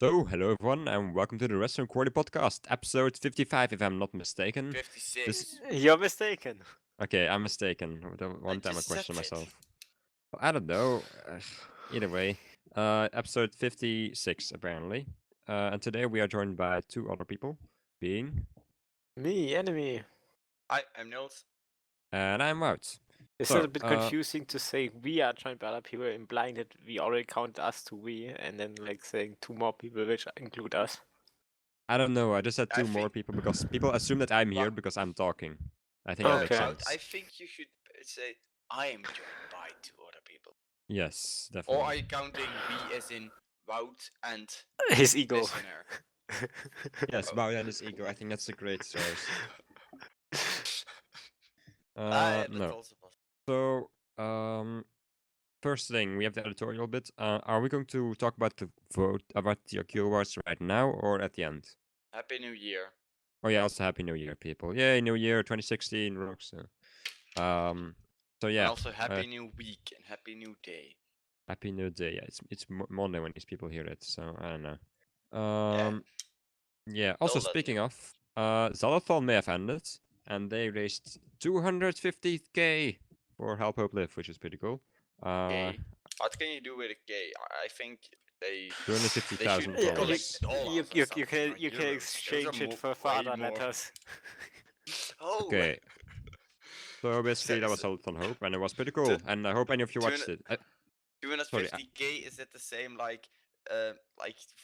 So, hello everyone, and welcome to the Redstone Quarry podcast, episode 55, if I'm not mistaken. 56. You're mistaken. Okay, I'm mistaken. The one time I just said question it. myself. Well, I don't know. Either way, episode 56 apparently. And today we are joined by two other people, being, Me, enemy. I'm Nils. and I'm out. Is So, it a bit confusing to say we are joined by other people, implying that we already count us to we, and then like saying two more people which include us? I don't know. I just said I two more think- people because people assume that I'm here Well- because I'm talking. I think that makes Okay. sense. I think you should say I am joined by two other people. Yes, Or definitely. are you counting we as in Wout and His ego. listener? Yes, wow, that is ego. I think that's a great choice. That's No. also possible. So, first thing, we have the editorial bit. Are we going to talk about the vote about the TRQ awards right now or at the end? Happy New Year. Oh yeah, also Happy New Year, people! Yay, New Year 2016 rocks. So yeah, And also Happy New Week and Happy New Day. Happy New Day. Yeah, it's Monday when these people hear it, so I don't know. Yeah. Also, Well done, speaking Neil. of, Zalathon may have ended, and they raised 250k for Help Hope Live, which is pretty cool. Gay. What can you do with a gay? I think they $250,000. should collect dollars or you something, can or you can euros. Those exchange are it for way father more- letters. Oh. Okay. So basically, that was So- Zalathon Hope, and it was pretty cool. And I hope any of you watched it. 250k, is that the same like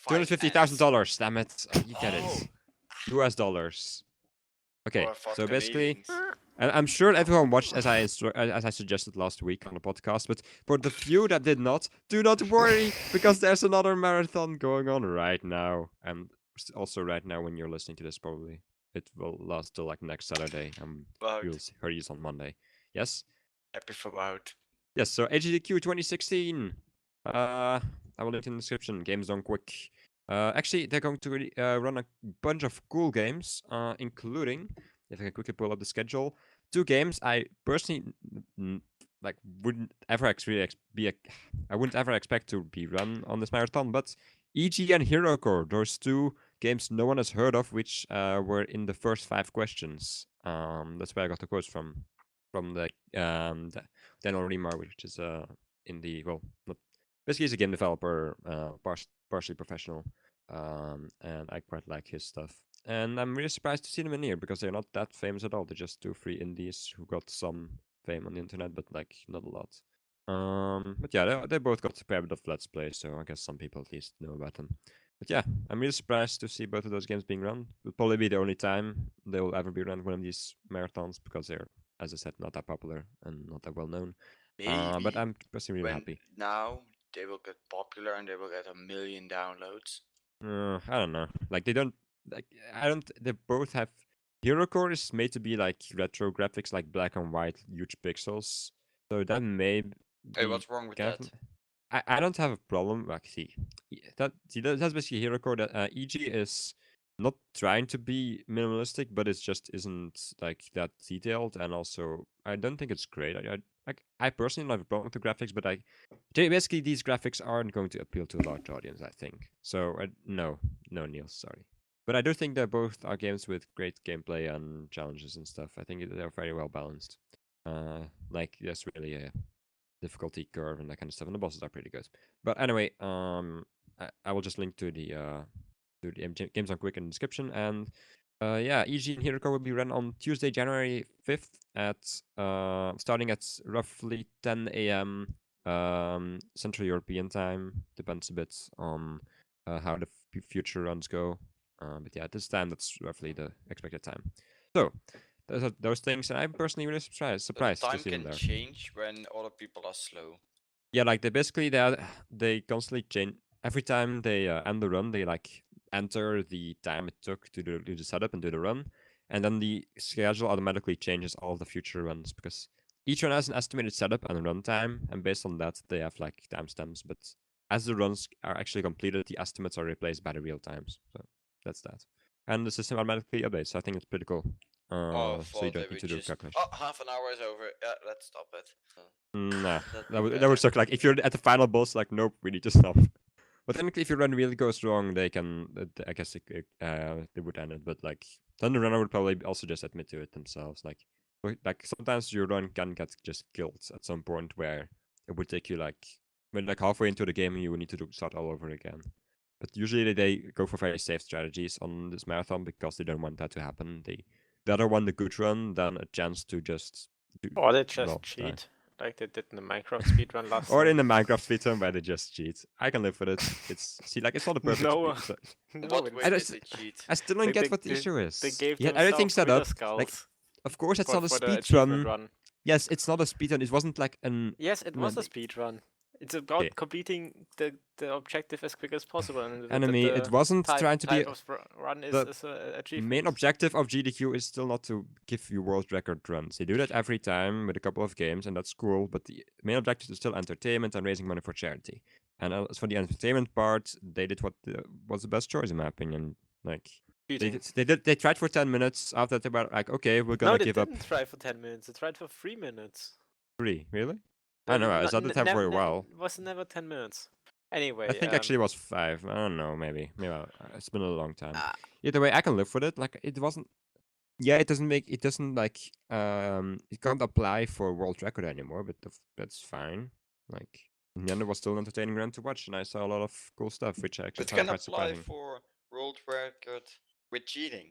$250,000. Damn it! You get Oh. it. US dollars. Okay. Or for So basically, Canadians. and I'm sure everyone watched as I suggested last week on the podcast. But for the few that did not, do not worry because there's another marathon going on right now, and also right now when you're listening to this, probably it will last till like next Saturday, and Wout. you'll hear this on Monday. Yes. Happy for Wout. Yes. So HDQ 2016. I will link in the description. Games done quick. Actually, they're going to run a bunch of cool games, including, if I can quickly pull up the schedule, two games I personally like wouldn't ever actually I wouldn't ever expect to be run on this marathon, but EG and Hero Core, those two games no one has heard of, which were in the first 5 questions. That's where I got the quotes from the Daniel Remar, which is in the not basically he's a game developer, partially professional, and I quite like his stuff. And I'm really surprised to see them in here because they're not that famous at all. They're just 2-3 indies who got some fame on the internet, but like not a lot. But yeah, they both got a fair bit of Let's Play, so I guess some people at least know about them. But yeah, I'm really surprised to see both of those games being run. It'll probably be the only time they will ever be run one of these marathons because they're, as I said, not that popular and not that well known. Maybe But I'm personally really when happy. now they will get popular and they will get 1 million downloads. I don't know. Like they don't like I don't. They both have. Hero Core is made to be like retro graphics, like black and white, huge pixels. So that may. Hey, be what's wrong with kind that? of- I don't have a problem. Like, that's basically Hero Core. That EG is not trying to be minimalistic, but it just isn't like that detailed. And also, I don't think it's great. I personally don't have a problem with the graphics, but basically these graphics aren't going to appeal to a large audience. I think so. No, Neil, sorry. But I do think that both are games with great gameplay and challenges and stuff. I think they're very well balanced. Like there's really a difficulty curve and that kind of stuff, and the bosses are pretty good. But anyway, I will just link to the games on quick in the description. And yeah, EG and Hero Core will be run on Tuesday, January 5th at starting at roughly 10 a.m. Central European time. Depends a bit on how the future runs go. But yeah, at this time, that's roughly the expected time. So, those are those things, and I'm personally really surprised The to time see them can there. change when other people are slow. Yeah, like they constantly change every time they end the run. They like enter the time it took to do the setup and do the run, and then the schedule automatically changes all the future runs because each run has an estimated setup and run time, and based on that they have like timestamps. But as the runs are actually completed, the estimates are replaced by the real times. So that's that, and the system automatically updates. So I think it's pretty cool. So you thought don't they need to would do just. calculation. Oh, half an hour is over. Yeah, let's stop it. Nah, That'd that be would suck. Like if you're at the final boss, like nope, we need to stop. But then if your run really goes wrong, they can. I guess they would end it. But like then the runner would probably also just admit to it themselves. Like sometimes your run can get just killed at some point where it would take you like when like halfway into the game you would need to start all over again. But usually they go for very safe strategies on this marathon because they don't want that to happen. They rather want the good run than a chance to just Or they just well, cheat, like they did in the Minecraft speedrun last or time. in the Minecraft speedrun where they just cheat. I can live with it. It's not a perfect. No, In no, what it way I did just- they cheat? I still don't They- get they- what the they- issue is. they gave Yeah, everything themselves set Wither up. skulls Like, of course, it's not a for the speed achievement run. run. Yes, it's not a speed run. It wasn't like an Yes, it was a Run- speed run. It's about Okay. completing the objective as quick as possible. And enemy. It wasn't trying to be. type of run is, the is a achievement. Main objective of GDQ is still not to give you world record runs. They do that every time with a couple of games, and that's cool. But the main objective is still entertainment and raising money for charity. And as for the entertainment part, they did what was the best choice in my opinion. Like Cheating. they tried for 10 minutes. After they were like, okay, we're gonna No, they give up didn't try for 10 minutes. They tried for 3 minutes. 3. Really? I don't know. I was at the time for a while. It was never 10 minutes. Anyway, I think actually it was 5. I don't know. Maybe. It's been a long time. Ah. Either way, I can live with it. Like it wasn't. Yeah, it doesn't like it can't apply for world record anymore. But that's fine. Like in the end, it was still an entertaining run to watch, and I saw a lot of cool stuff, which I actually It found can quite apply surprising. for world record with cheating.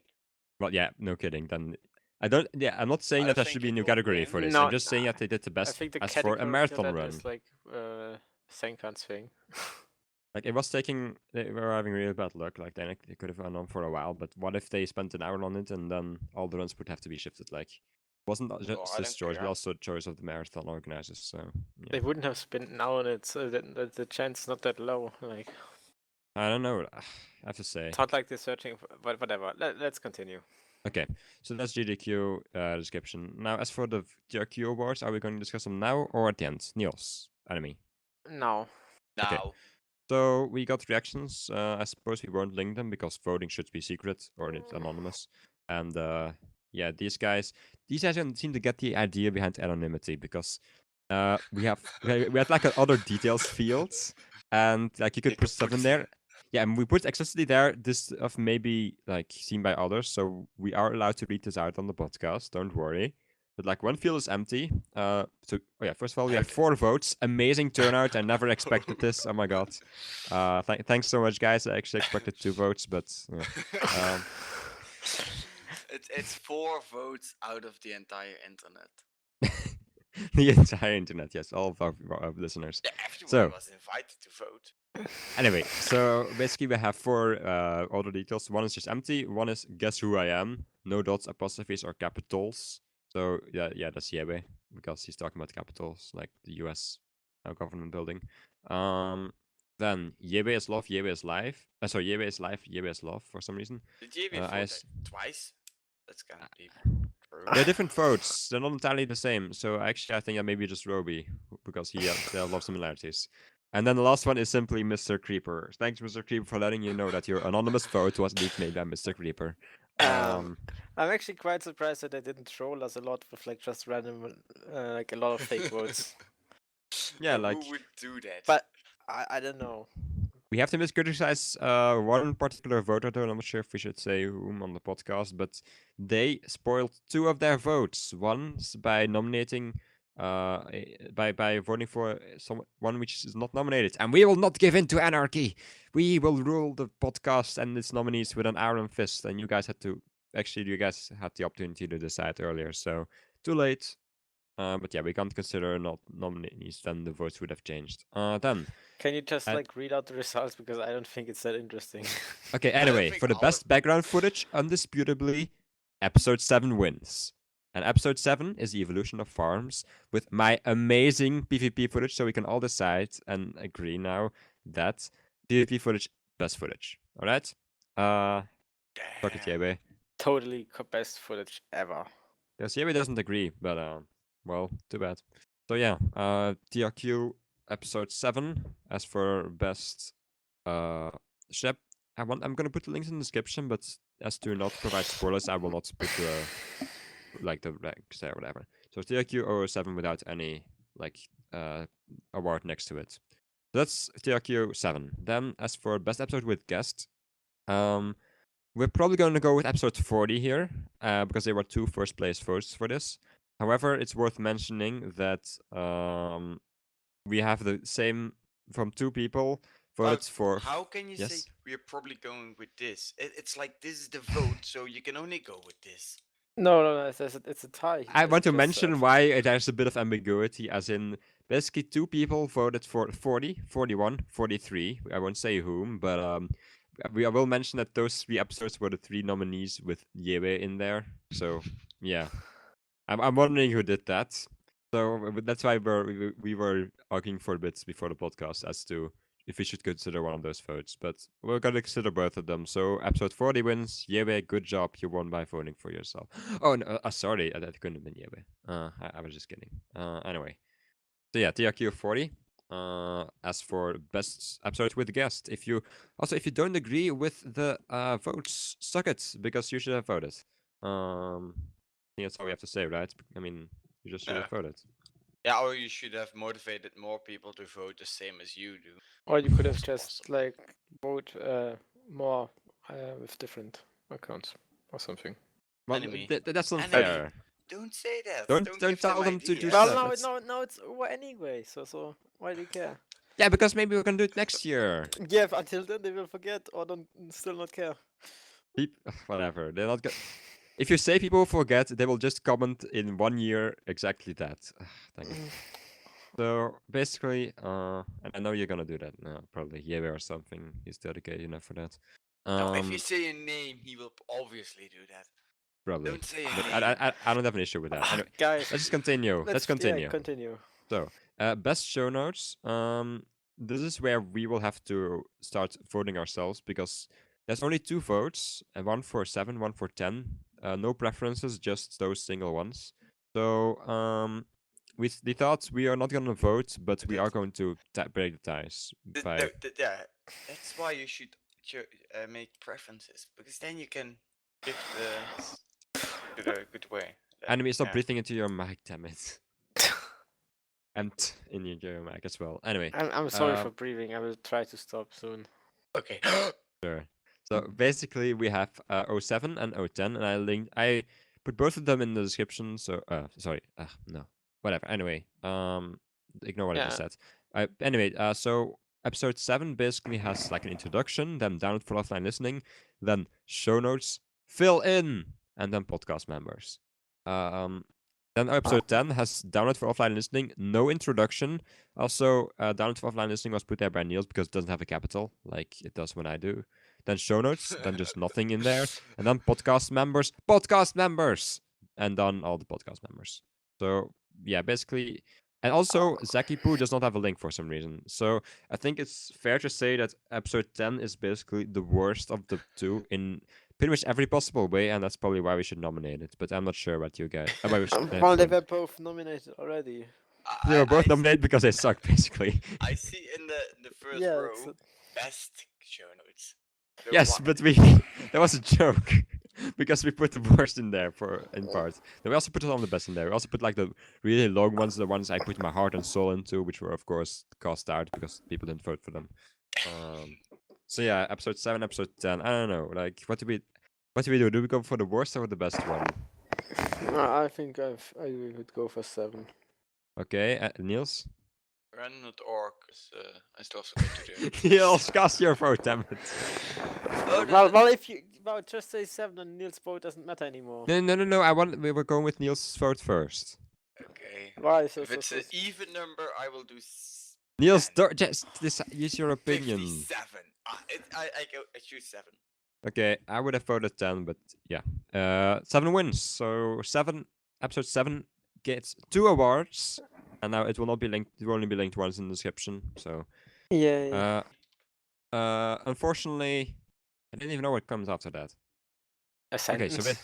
Well, yeah, no kidding. Then I don't. Yeah, I'm not saying I that there think should be a it new will category win. for this. No, I'm just saying that they did the I best think the as for a category marathon for that run. is like Senkan's thing. Like it was taking, they were having really bad luck. Like they could have gone on for a while. But what if they spent an hour on it and then all the runs would have to be shifted? Like it wasn't just I his don't choice, but care. also choice of the marathon organizers. So yeah. They wouldn't have spent now on it, so the chance is not that low. Like I don't know. I have to say. it's not like they're searching for, but whatever. Let's continue. Okay, so that's GDQ description. Now, as for the TRQ awards, are we going to discuss them now or at the end? Niels, enemy. No. Okay. Now, So we got reactions. I suppose we won't link them because voting should be secret or it's anonymous. And yeah, these guys don't seem to get the idea behind anonymity because we had like other details fields and like you could put stuff in there. Yeah, and we put explicitly there this stuff may be like seen by others, so we are allowed to read this out on the podcast. Don't worry. But like one field is empty. First of all, we have 4 votes. Amazing turnout. I never expected this. Oh my god. Thanks so much, guys. I actually expected 2 votes, but It's 4 votes out of the entire internet. the entire internet. Yes, all of our listeners. yeah, everyone So- was invited to vote. Anyway, so basically we have 4 other details. One is just empty. One is guess who I am. No dots, apostrophes, or capitals. So yeah, that's Yebe because he's talking about capitals like the U.S. Government building. Then Yebe is love, Yebe is life. Sorry, Yebe is life, Yebe is love for some reason. Did you even I vote s- twice? That's kind of deep. They're different votes. They're not entirely the same. So actually, I think that maybe just Roby because they have a lot of similarities. And then the last one is simply Mr. Creeper. Thanks, Mr. Creeper, for letting you know that your anonymous vote was indeed made by Mr. Creeper. I'm actually quite surprised that they didn't troll us a lot with like just random, like a lot of fake votes. Yeah, like who would do that? But I don't know. we have to miscriticize one particular voter, though. I'm not sure if we should say whom on the podcast, but they spoiled 2 of their votes. One's by nominating, by voting for someone which is not nominated, and we will not give in to anarchy. We will rule the podcast and its nominees with an iron fist. And you guys had the opportunity to decide earlier, so too late. But yeah, we can't consider not nominees. Then the votes would have changed. Then. Can you just Uh, like read out the results because I don't think it's that interesting. Okay, don't anyway, think for the all best of- background footage, undisputably, episode 7 wins. And episode 7 is the evolution of farms with my amazing PvP footage, so we can all decide and agree now that PvP footage, best footage. Alright? Talk to Yebe. Totally best footage ever. Because Yebe doesn't agree, but well, too bad. So yeah, TRQ episode 7 as for best ship. I'm gonna put the links in the description, but as to not provide spoilers, I will not put the ranks there or whatever. So TRQ 007 without any like award next to it. That's TRQ 7. Then, as for best episode with guest, we're probably going to go with episode 40 here, because there were 2 first place votes for this. However, it's worth mentioning that we have the same from 2 people voted But for. how can you say yes. we're probably going with this? It's like this is the vote, so you can only go with this. No, it's a tie. I as want you to just mention said. why there's a bit of ambiguity, as in basically 2 people voted for 40, 41, 43. I won't say whom, but I will mention that those 3 episodes were the 3 nominees with Yewe in there. So yeah, I'm wondering who did that. So that's why we were arguing for bits before the podcast as to if we should consider one of those votes. But we're gonna consider both of them. So episode 40 wins. Yewe, good job. You won by voting for yourself. Oh no, sorry, that couldn't have been Yewe. I was just kidding. Anyway, so yeah, TRQ 40. As for best episode with guest, if you don't agree with the votes, suck it, because you should have voted. I think that's all we have to say, right? I mean, you just should have voted. Yeah, or you should have motivated more people to vote the same as you do. Or you could have It's just possible. like vote more with different accounts or something. Well, Enemy. that's Enemy. unfair. Don't say that. Don't give tell them to do ideas. Well, that. now it's over anyway. So why do you care? Yeah, because maybe we're gonna do it next year. Yeah, until then they will forget or don't still not care. Whatever. They're not. If you say people forget, they will just comment in 1 year exactly that. Dang it. So basically, and I know you're gonna do that now, probably Yewe or something. He's dedicated enough for that. No, if you say a name, he will obviously do that. Probably. Don't say a But name. I don't have an issue with that. Anyway, Guys, let's just continue. Let's continue. Yeah, continue. So, best show notes. This is where we will have to start voting ourselves, because there's only 2 votes, and one for 7, one for 10. No preferences, just those single ones. So, we thought we are not gonna vote, but we are going to break the ties by. Yeah, that's why you should make preferences, because then you can give the good way. Enemy, stop yeah. breathing into your mic, damn it. And in your mic as well. Anyway. I'm sorry for breathing. I will try to stop soon. Okay. Sure. So basically, we have 07 and 010, and I put both of them in the description. So sorry, no, whatever. Anyway, ignore what I just Yeah. said. Anyway, so episode 7 basically has like an introduction, then download for offline listening, then show notes, fill in, and then podcast members. Then episode 10 has download for offline listening, no introduction. Also, download for offline listening was put there by Niels because it doesn't have a capital like it does when I do. Then show notes, then just nothing in there. And then podcast members, and then all the podcast members. So, yeah, basically. And also, Zaki Poo does not have a link for some reason. So, I think it's fair to say that episode 10 is basically the worst of the 2 in pretty much every possible way, and that's probably why we should nominate it. But I'm not sure about you guys. Well, they were both nominated already. They were both I nominated because they suck, basically. I see in the first Yeah, row it's best show notes. The Yes, one- but that was a joke because we put the worst in there in part. Then we also put some of the best in there. We also put like the really long ones, the ones I put my heart and soul into, which were of course cast out because people didn't vote for them. So yeah, episode 7, episode 10. I don't know. Like, what do we do? Do we go for the worst or the best one? I think I would go for 7. Okay, Niels. Random.org is I still have to go to Niels, cast your vote, damn it. Well, if you just say 7 and Neil's vote doesn't matter anymore. No. We were going with Niels' vote first. Okay. Why? If it's an even number, I will do. Niels, just use your opinion. 57. I choose 7. Okay, I would have voted 10, but yeah. 7 wins. So episode 7 gets 2 awards, and now it will not be linked. It will only be linked once in the description. So Yeah. unfortunately, I didn't even know what comes after that. A sentence. Okay,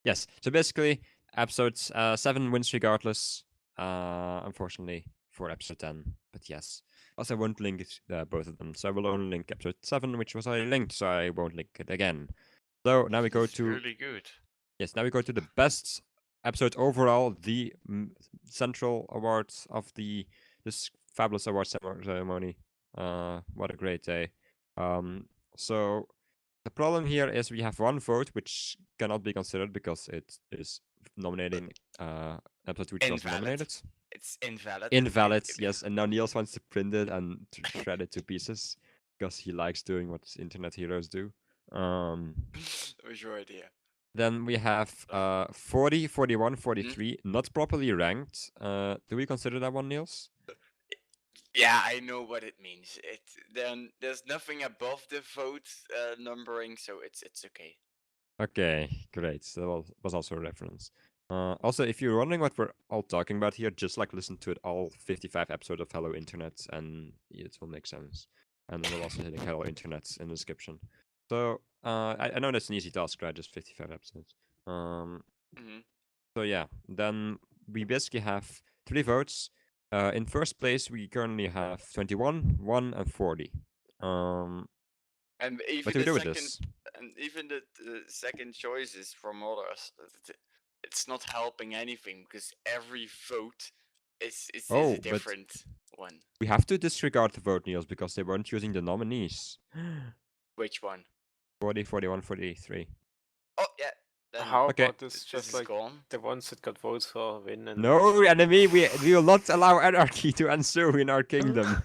yes. So basically, episode 7 wins regardless. Unfortunately for episode 10, but yes. Also, I won't link both of them, so I will only link episode 7, which was already linked, so I won't link it again. So now we go to really good. yes. Now we go to the best episode overall, the central award of this fabulous award ceremony. What a great day. So the problem here is we have one vote which cannot be considered because it is nominating episode which was Invalid. nominated. It's invalid. Invalid, yes. And now Niels wants to print it and to shred it to pieces because he likes doing what internet heroes do. That was your idea. Then we have 40, 41, 43, not properly ranked. Do we consider that one, Niels? Yeah, I know what it means. Then there's nothing above the vote numbering, so it's okay. Okay, great. So that was also a reference. Also, if you're wondering what we're all talking about here, just like listen to it all 55 episodes of Hello Internet, and it will make sense. And then we'll also hitting Hello Internet in the description. So I know that's an easy task, right? Just 55 episodes. So yeah, then we basically have 3 votes. In first place, we currently have 21, 1, and 40. And even What do we the do with second, this? and even the second choices from others, it's not helping anything because every vote is Oh, a but- different one. We have to disregard the vote, Niels, because they weren't using the nominees. Which one? 40, 41, 43. Oh yeah. Then How Okay. about this? this Just is like gone. the ones that got votes for win and No, enemy, we will not allow anarchy to ensue in our kingdom.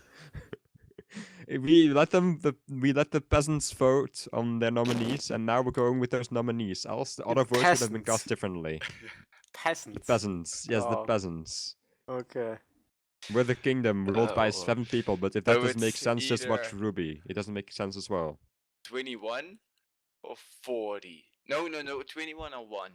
we let the peasants vote on their nominees, and now we're going with those nominees. Else the other votes would have been cast peasants. differently. peasants. Peasants, yes, the Oh. peasants. Okay. We're the kingdom ruled by Oh. 7 people, but if that So doesn't make it's sense, just watch either- Ruby. It doesn't make sense as well. 21 or 40. No, 21 or 1.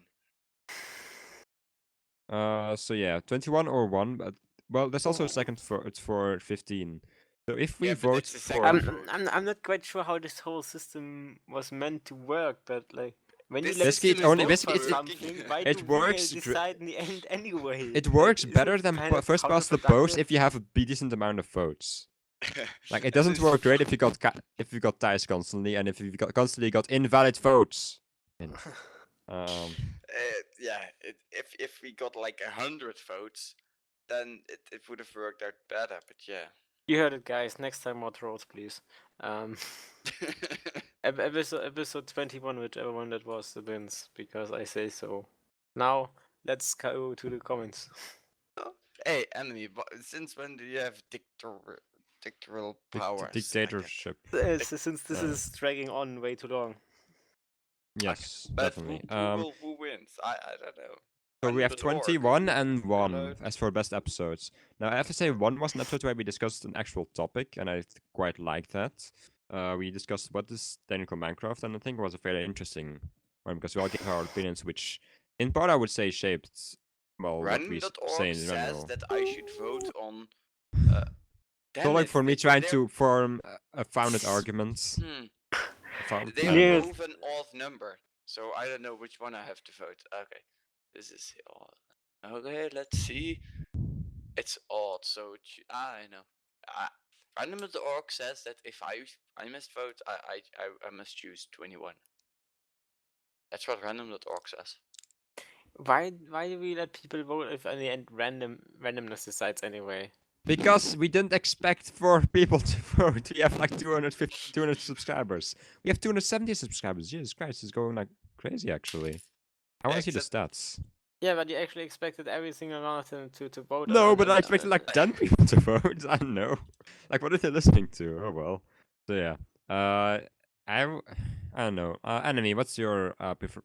So yeah, 21 or 1, but well, there's also a Oh. second vote for 15. So if we Yeah, but vote it's the for second vote. I'm not quite sure how this whole system was meant to work, but like when you This let Basically, people it only- vote basically, for it- something, why it do works we dr- decide in the end anyway? it Like, works isn't better it than kind of first past the post counterproductive? if you have a decent amount of votes. Like it And doesn't this- work great if you got ties constantly and if you constantly got invalid votes. Yeah, if we got like 100 votes, then it would have worked out better. But yeah. You heard it, guys. Next time, more trolls, please. Episode 21, whichever one that was, the wins, because I say so. Now, let's go to the comments. Hey, enemy, since when do you have dictatorial powers? Dictatorship. Since this is dragging on way too long. Yes, But definitely. who wins? I don't know. So we have 100 orc. 21 and 1 Download. as for best episodes. Now I have to say 1 was an episode where we discussed an actual topic, and I quite liked that. We discussed what is technical Minecraft, and I think it was a fairly interesting one because we all gave our opinions, which in part I would say shaped well what we say Random.org in says general. that I should vote on. So like for me trying they're- to form a founded argument. They I don't know. remove an odd number, so I don't know which one I have to vote. Okay, this is odd. Okay, let's see. It's odd, so I know. Random.org says that if I must vote, I must choose 21. That's what Random.org says. Why do we let people vote if in the end randomness decides anyway? Because we didn't expect for people to vote. We have like 200 subscribers. We have 270 subscribers. Jesus Christ, it's going like crazy actually. I want to see the stats. Yeah, but you actually expected every single one of them to vote. No, on but it, I expected like 10 people to vote. I don't know. Like, what are they listening to? Oh well. So yeah. I don't know. Enemy, what's your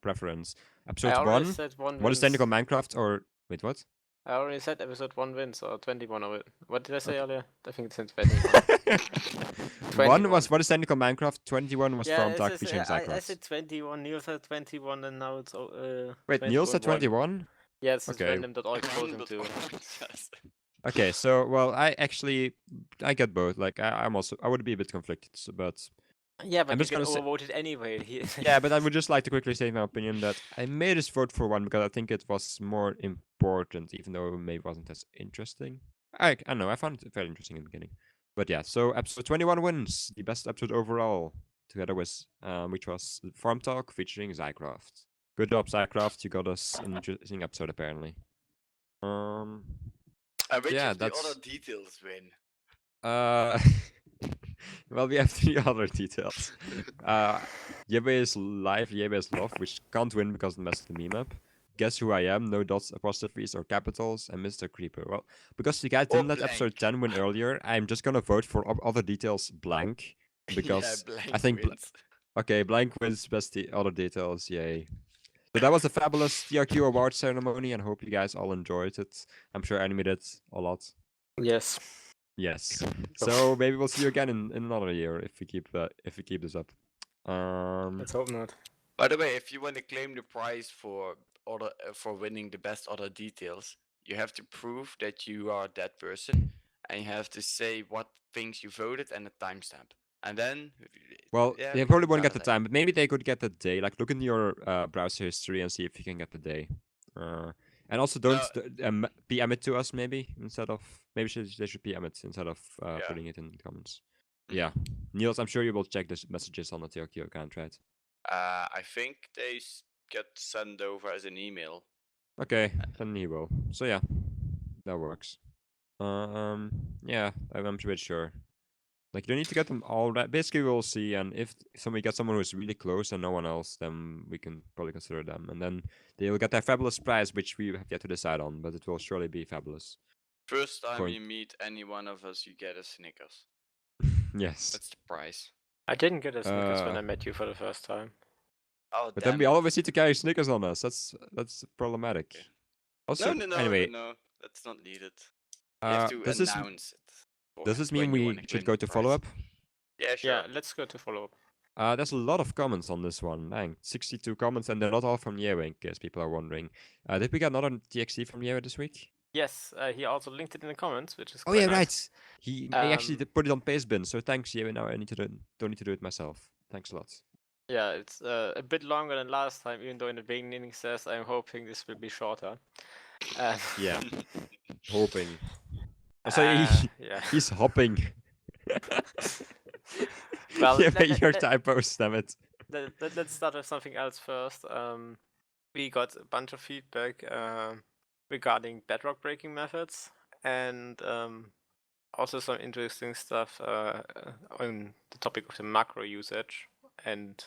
preference? I Episode already 1? said one What is wins. technical Minecraft or wait, what? I already said episode 1 wins or 21 of it. What did I say Okay. earlier? I think it's in 21. 1 was 21. what is technical Minecraft? 21 was Yeah, from it's Dark just- featuring I Zycross. said 21, Neil said 21, and now it's Wait, Neil said 21. 21? Yes, it's Okay. random.org voting too. Random.org says. Okay, so well, I get both. Like I would be a bit conflicted, but Yeah, but I'm you just get gonna say- overvoted anyway. yeah, but I would just like to quickly say my opinion that I made this vote for 1 because I think it was more important, even though it maybe wasn't as interesting. I don't know. I found it very interesting in the beginning, but yeah. So episode 21 wins the best episode overall, together with which was Farm Talk featuring Zycroft. Good job, Zycroft. You got us an interesting episode apparently. Which Yeah, of the that's- other details win? Well, we have 3 other details. Yebe is live, Yebe is love, which can't win because it messes the meme up. Guess who I am, no dots, apostrophes, or capitals, and Mr. Creeper. Well, because the guy didn't let episode 10 win earlier, I'm just gonna vote for other details blank. Because I think. Okay, blank wins best other details, yay. So that was a fabulous TRQ award ceremony, and I hope you guys all enjoyed it. I'm sure Anime did a lot. Yes. Yes. So maybe we'll see you again in another year if we keep this up. Let's hope not. By the way, if you want to claim the prize for winning the best other details, you have to prove that you are that person, and you have to say what things you voted and a timestamp. And then, Well, yeah, they we probably can won't get the validate. time, but maybe they could get the day. Like, look in your browser history and see if you can get the day. And also, don't PM it to us, maybe instead of they should PM it instead of putting it in the comments. Yeah, Niels, I'm sure you will check the messages on the TRQ account, right? I think they get sent over as an email. Okay, then he will. So yeah, that works. Yeah, I'm pretty sure. Like, you don't need to get them all right. Basically, we'll see, and if somebody gets someone who's really close and no one else, then we can probably consider them. And then they will get their fabulous prize, which we have yet to decide on, but it will surely be fabulous. First time Going- you meet any one of us, you get a Snickers. Yes. That's the prize. I didn't get a Snickers when Uh, I met you for the first time. Oh, But damn then we it. always need to carry Snickers on us. That's problematic. Okay. Also, No, anyway, no, that's not needed. You have to does announce it. this mean when you we wanna should claim go the to prize. follow up? Yeah, sure. Yeah, let's go to follow up. There's a lot of comments on this one. Dang, 62 comments, and they're not all from Yewe, in case people are wondering. Did we get another TXT from Yewe this week? Yes, he also linked it in the comments, which is Oh quite yeah, nice. right. He actually put it on Pastebin, so thanks, Yewe. Now I don't need to do it myself. Thanks a lot. Yeah, it's a bit longer than last time, even though in the beginning it says I'm hoping this will be shorter. Yeah, hoping. Yeah. He's hopping. Well, yeah, your typos, damn it. Let's start with something else first. We got a bunch of feedback regarding bedrock breaking methods, and also some interesting stuff on the topic of the macro usage and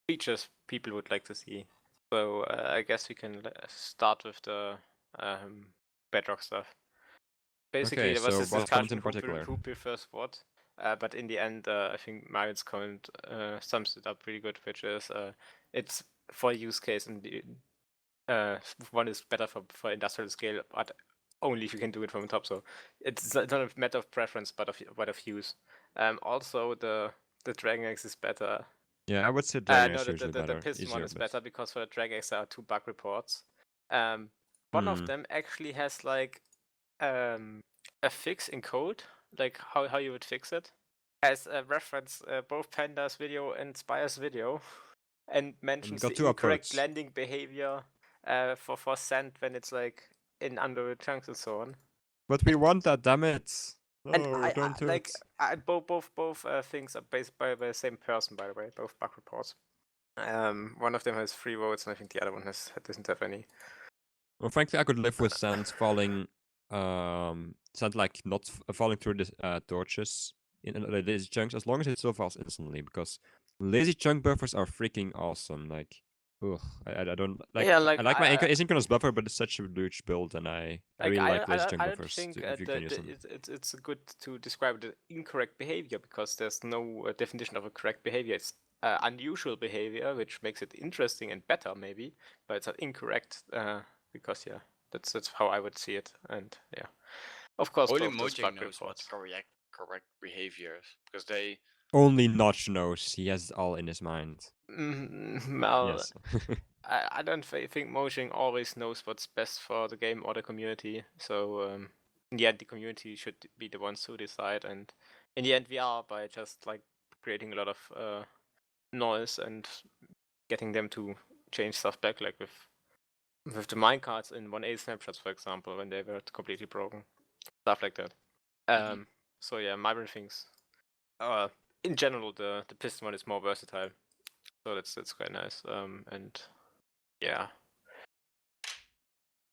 features people would like to see. So I guess we can start with the bedrock stuff. Basically, there was this discussion who prefers what. But in the end, I think Marion's comment sums it up pretty good, which is it's for use case, and one is better for industrial scale, but only if you can do it from the top. So it's not a matter of preference, but of use. Also, the Dragon Axe is better. Yeah, I would say Dragon Axe no, is better. the Piston one is better because for the Dragon Axe there are 2 bug reports. One of them actually has like a fix in code, like how you would fix it, as a reference both Panda's video and Spire's video, and mentions the incorrect landing behavior for sand when it's like in under chunks and so on. But we want that, damn it! No, and don't do it. Both things are based by the same person, by the way, both bug reports. One of them has 3 votes, and I think the other one doesn't have any. Well, frankly, I could live with sand falling, sand like not falling through the torches in lazy chunks, as long as it still falls instantly. Because lazy chunk buffers are freaking awesome. Like, ugh, I don't like. Yeah, like I like my asynchronous buffer, but it's such a huge build, and I really like lazy chunk buffers. I don't think it's good to describe the incorrect behavior because there's no definition of a correct behavior. It's unusual behavior, which makes it interesting and better, maybe, but it's not incorrect. Because yeah, that's how I would see it, and yeah, of course, only both those bug knows what's correct behaviors because they only Notch knows. He has it all in his mind. Well, yes. I don't think Mojang always knows what's best for the game or the community. So in the end, the community should be the ones who decide, and in the end, we are by just like creating a lot of noise and getting them to change stuff back, like with the minecarts in 1A snapshots, for example, when they were completely broken. Stuff like that. So yeah, Myron thinks in general the piston one is more versatile. So that's quite nice. And yeah.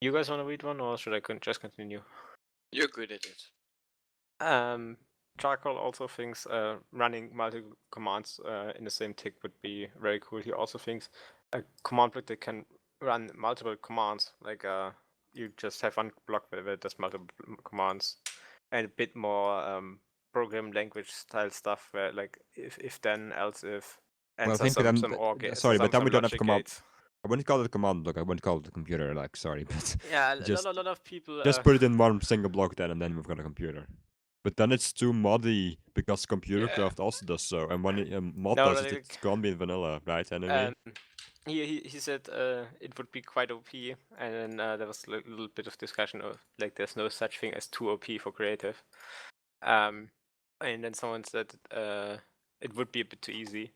You guys want to read one or should I just continue? You're good at it. Charcoal also thinks running multiple commands in the same tick would be very cool. He also thinks a command block that can run multiple commands, like you just have one block where it does multiple commands, and a bit more program language style stuff where like if then else if Well, I answer think then, some OR gates. sorry, but then some we don't have logic command. gates. I wouldn't call it a command block. I wouldn't call it a computer. Like, sorry, but Yeah, just a lot of people just put it in one single block then, and then we've got a computer. But then it's too muddy because computer Yeah. craft also does so, and when mod No, does it, like, it can't be in vanilla, right? Enemy. he said it would be quite OP, and then there was a little bit of discussion of like there's no such thing as too OP for creative. And then someone said it would be a bit too easy,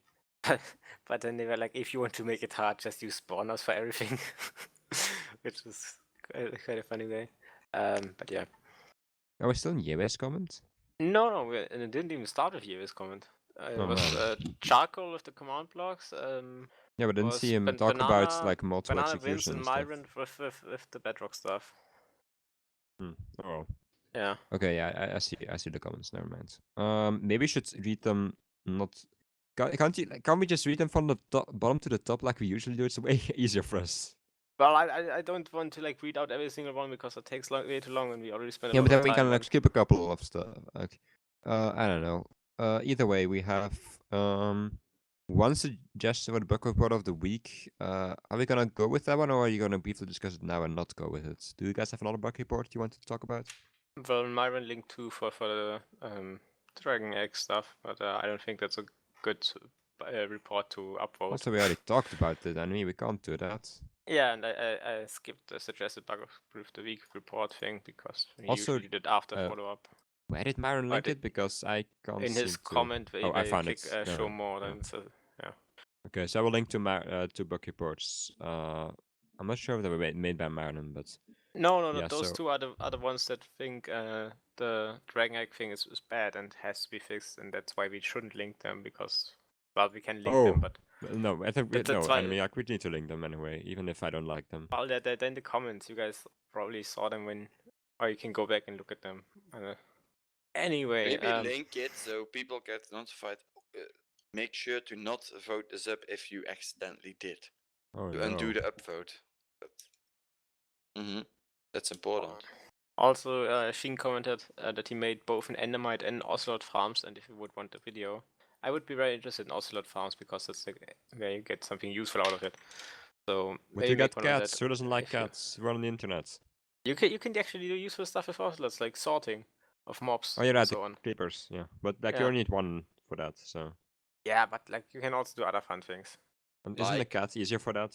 but then they were like, if you want to make it hard, just use spawners for everything, which is quite a funny way. But yeah. Are we still in US comment? No, and it didn't even start with Yevis comment. It Oh, was man. charcoal with the command blocks. Yeah, but I didn't was see him talk about like multiple Banana Vince execution and and stuff. Myron with the bedrock stuff. Oh. Yeah. Okay, yeah, I see the comments. Never mind. Maybe we should read them. Not can't we just read them from the bottom to the top like we usually do? It's way easier for us. Well, I don't want to like read out every single one because it takes way too long, and we already spent a Yeah, lot but then of we time can on. like skip a couple of stuff. Like, I don't know. Either way, we have one suggestion for the book report of the week. Are we gonna go with that one, or are you gonna briefly discuss it now and not go with it? Do you guys have another book report you want to talk about? Well, Myron linked to for the Dragon Egg stuff, but I don't think that's a good report to upvote. Also, we already talked about it, and we can't do that. Yeah, and I skipped the suggested bug of the week report thing because we Also, usually did after follow up. Where did Myron link it? Because I can't In his seem to... comment, where I you found click it. show more, then so yeah. Okay, so I will link to book reports. I'm not sure if they were made by Myron, but No, yeah, those so... two are the ones that think the Dragon Egg thing is bad and has to be fixed, and that's why we shouldn't link them because, well, we can link them, but no, I think that's why. I mean, we need to link them anyway, even if I don't like them. Well, they're in the comments. You guys probably saw them when, or you can go back and look at them. Anyway, Maybe link it so people get notified. Make sure to not vote this up if you accidentally did. Oh, To no. undo the upvote. But, that's important. Also, Sheen commented that he made both an Endermite and Ocelot farms, and if you would want the video, I would be very interested in Ocelot farms because that's like where you get something useful out of it. So But maybe you make get one of cats. that Who doesn't like if you- cats? We're on the internet. You can actually do useful stuff with Ocelots, like sorting of mobs Oh, you're right, and the so on. creepers, yeah. But like you Yeah. only need one for that, so... Yeah, but like you can also do other fun things. And isn't a Like- cat easier for that?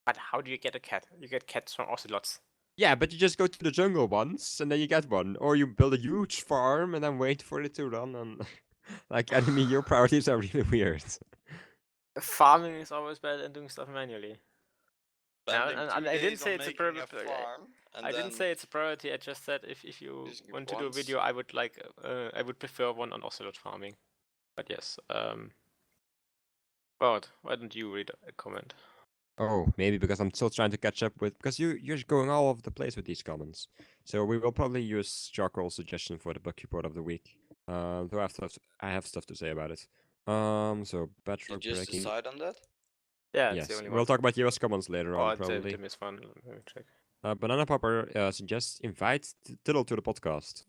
But how do you get a cat? You get cats from Ocelots. Yeah, but you just go to the jungle once, and then you get one. Or you build a huge farm, and then wait for it to run, and... like, enemy, your priorities are really weird. Farming is always better than doing stuff manually. Spending and 2 I didn't days say on it's a making privilege. farm, and I didn't then say it's a priority. I just said if you using it want to do a once. video, I would like I would prefer one on Ocelot farming. But yes, Bart, why don't you read a comment? Oh, maybe because I'm still trying to catch up with... Because you're going all over the place with these comments. So we will probably use Charcoal's suggestion for the book report of the week. Though I have stuff to say about it. So, Did Bedrock you just breaking... decide on that? Yeah, it's Yes, the only we'll one. talk about US comments later on, Oh, probably. the miss one. Let me check. Banana Popper suggests invite Tiddle to the podcast.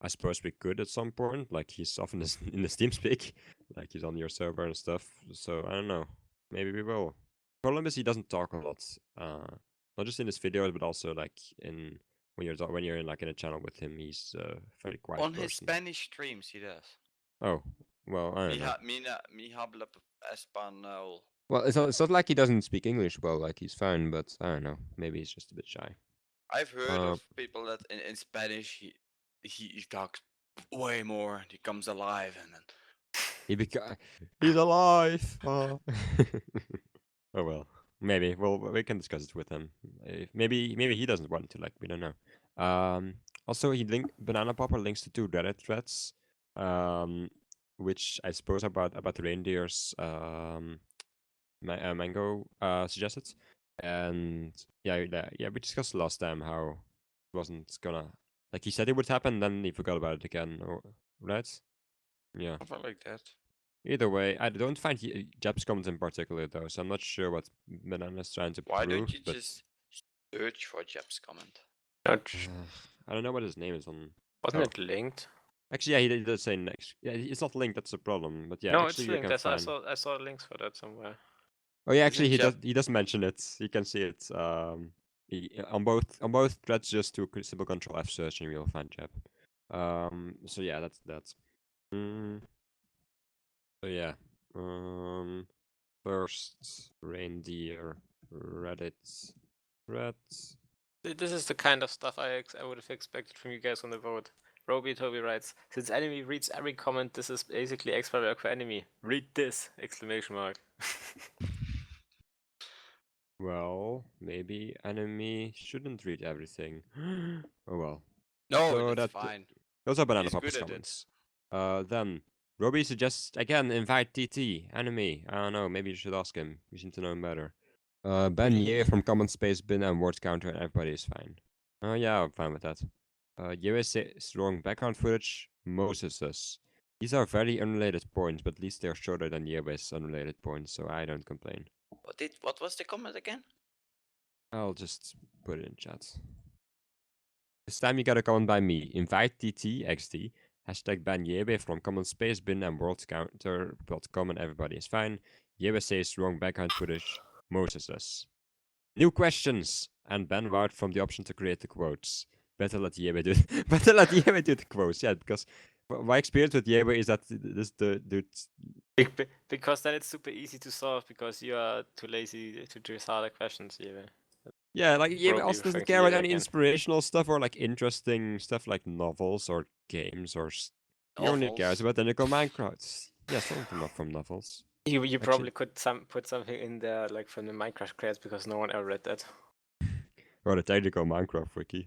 I suppose we could at some point. Like, he's often in the TeamSpeak. Like, he's on your server and stuff. So, I don't know. Maybe we will. Problem is he doesn't talk a lot. Not just in his videos, but also like in when you're in like in a channel with him, he's a very quiet On his person. Spanish streams, he does. Oh, well, I don't know. Mi habla español. Well, it's not like he doesn't speak English well. Like he's fine, but I don't know. Maybe he's just a bit shy. I've heard of people that in Spanish he talks way more. He comes alive and then He's alive. Oh. Oh well, maybe. Well, we can discuss it with him. Maybe he doesn't want to. Like we don't know. Also, Banana Popper links to 2 Reddit threads, which I suppose about the reindeers. Mango suggested, and yeah, we discussed last time how it wasn't gonna Like he said it would happen, then he forgot about it again, or right? Yeah. Something like that. Either way, I don't find Jeb's comments in particular though, so I'm not sure what Banana's trying to Why prove. don't you but just search for Jeb's comment? I don't know what his name is on. Wasn't Oh. it linked? Actually, yeah, he does say next. Yeah, it's not linked. That's the problem. But yeah, no, actually, it's you linked. can I find. saw links for that somewhere. Oh yeah, Isn't actually, he Jeb- does mention it. You can see it. On both threads, just do simple Control F search and you'll find Jeb. So yeah, that's that. So yeah. First reindeer Reddit threads. This is the kind of stuff I would have expected from you guys on the vote. Roby Toby writes, since enemy reads every comment, this is basically extra work for enemy. Read this! Exclamation mark. Well, maybe enemy shouldn't read everything. Oh well. No, So that's that- fine. Those are Banana He's Papa's good at it. comments. Then Roby suggests again invite TT enemy. I don't know. Maybe you should ask him. You seem to know him better. Ben Ye from Common Space Bin and Word Counter and everybody is fine. Oh yeah, I'm fine with that. Ye says wrong background footage. Moses says these are very unrelated points, but at least they're shorter than Yewe's unrelated points, so I don't complain. What was the comment again? I'll just put it in chat. This time you got a comment by me. Invite TT XD. Hashtag ban Yewe from Common Space Bin and World Counter. Comment everybody is fine. Yewe says wrong background footage. Moses says. New questions. And ban Wout from the option to create the quotes. Better let Yewe do it. Better let Yewe do the quotes. Yeah, because my experience with Yewe is that this the dude. Because then it's super easy to solve because you are too lazy to choose harder questions, Yewe. Yeah, like Yewe Roby also doesn't referring to care about Yewe any again. inspirational stuff or like interesting stuff like novels or games or. He only cares Novels. about Indigo Minecraft. Yeah, some of them are from novels. You probably could put something in there like from the Minecraft creators because no one ever read that. Or the technical Minecraft wiki.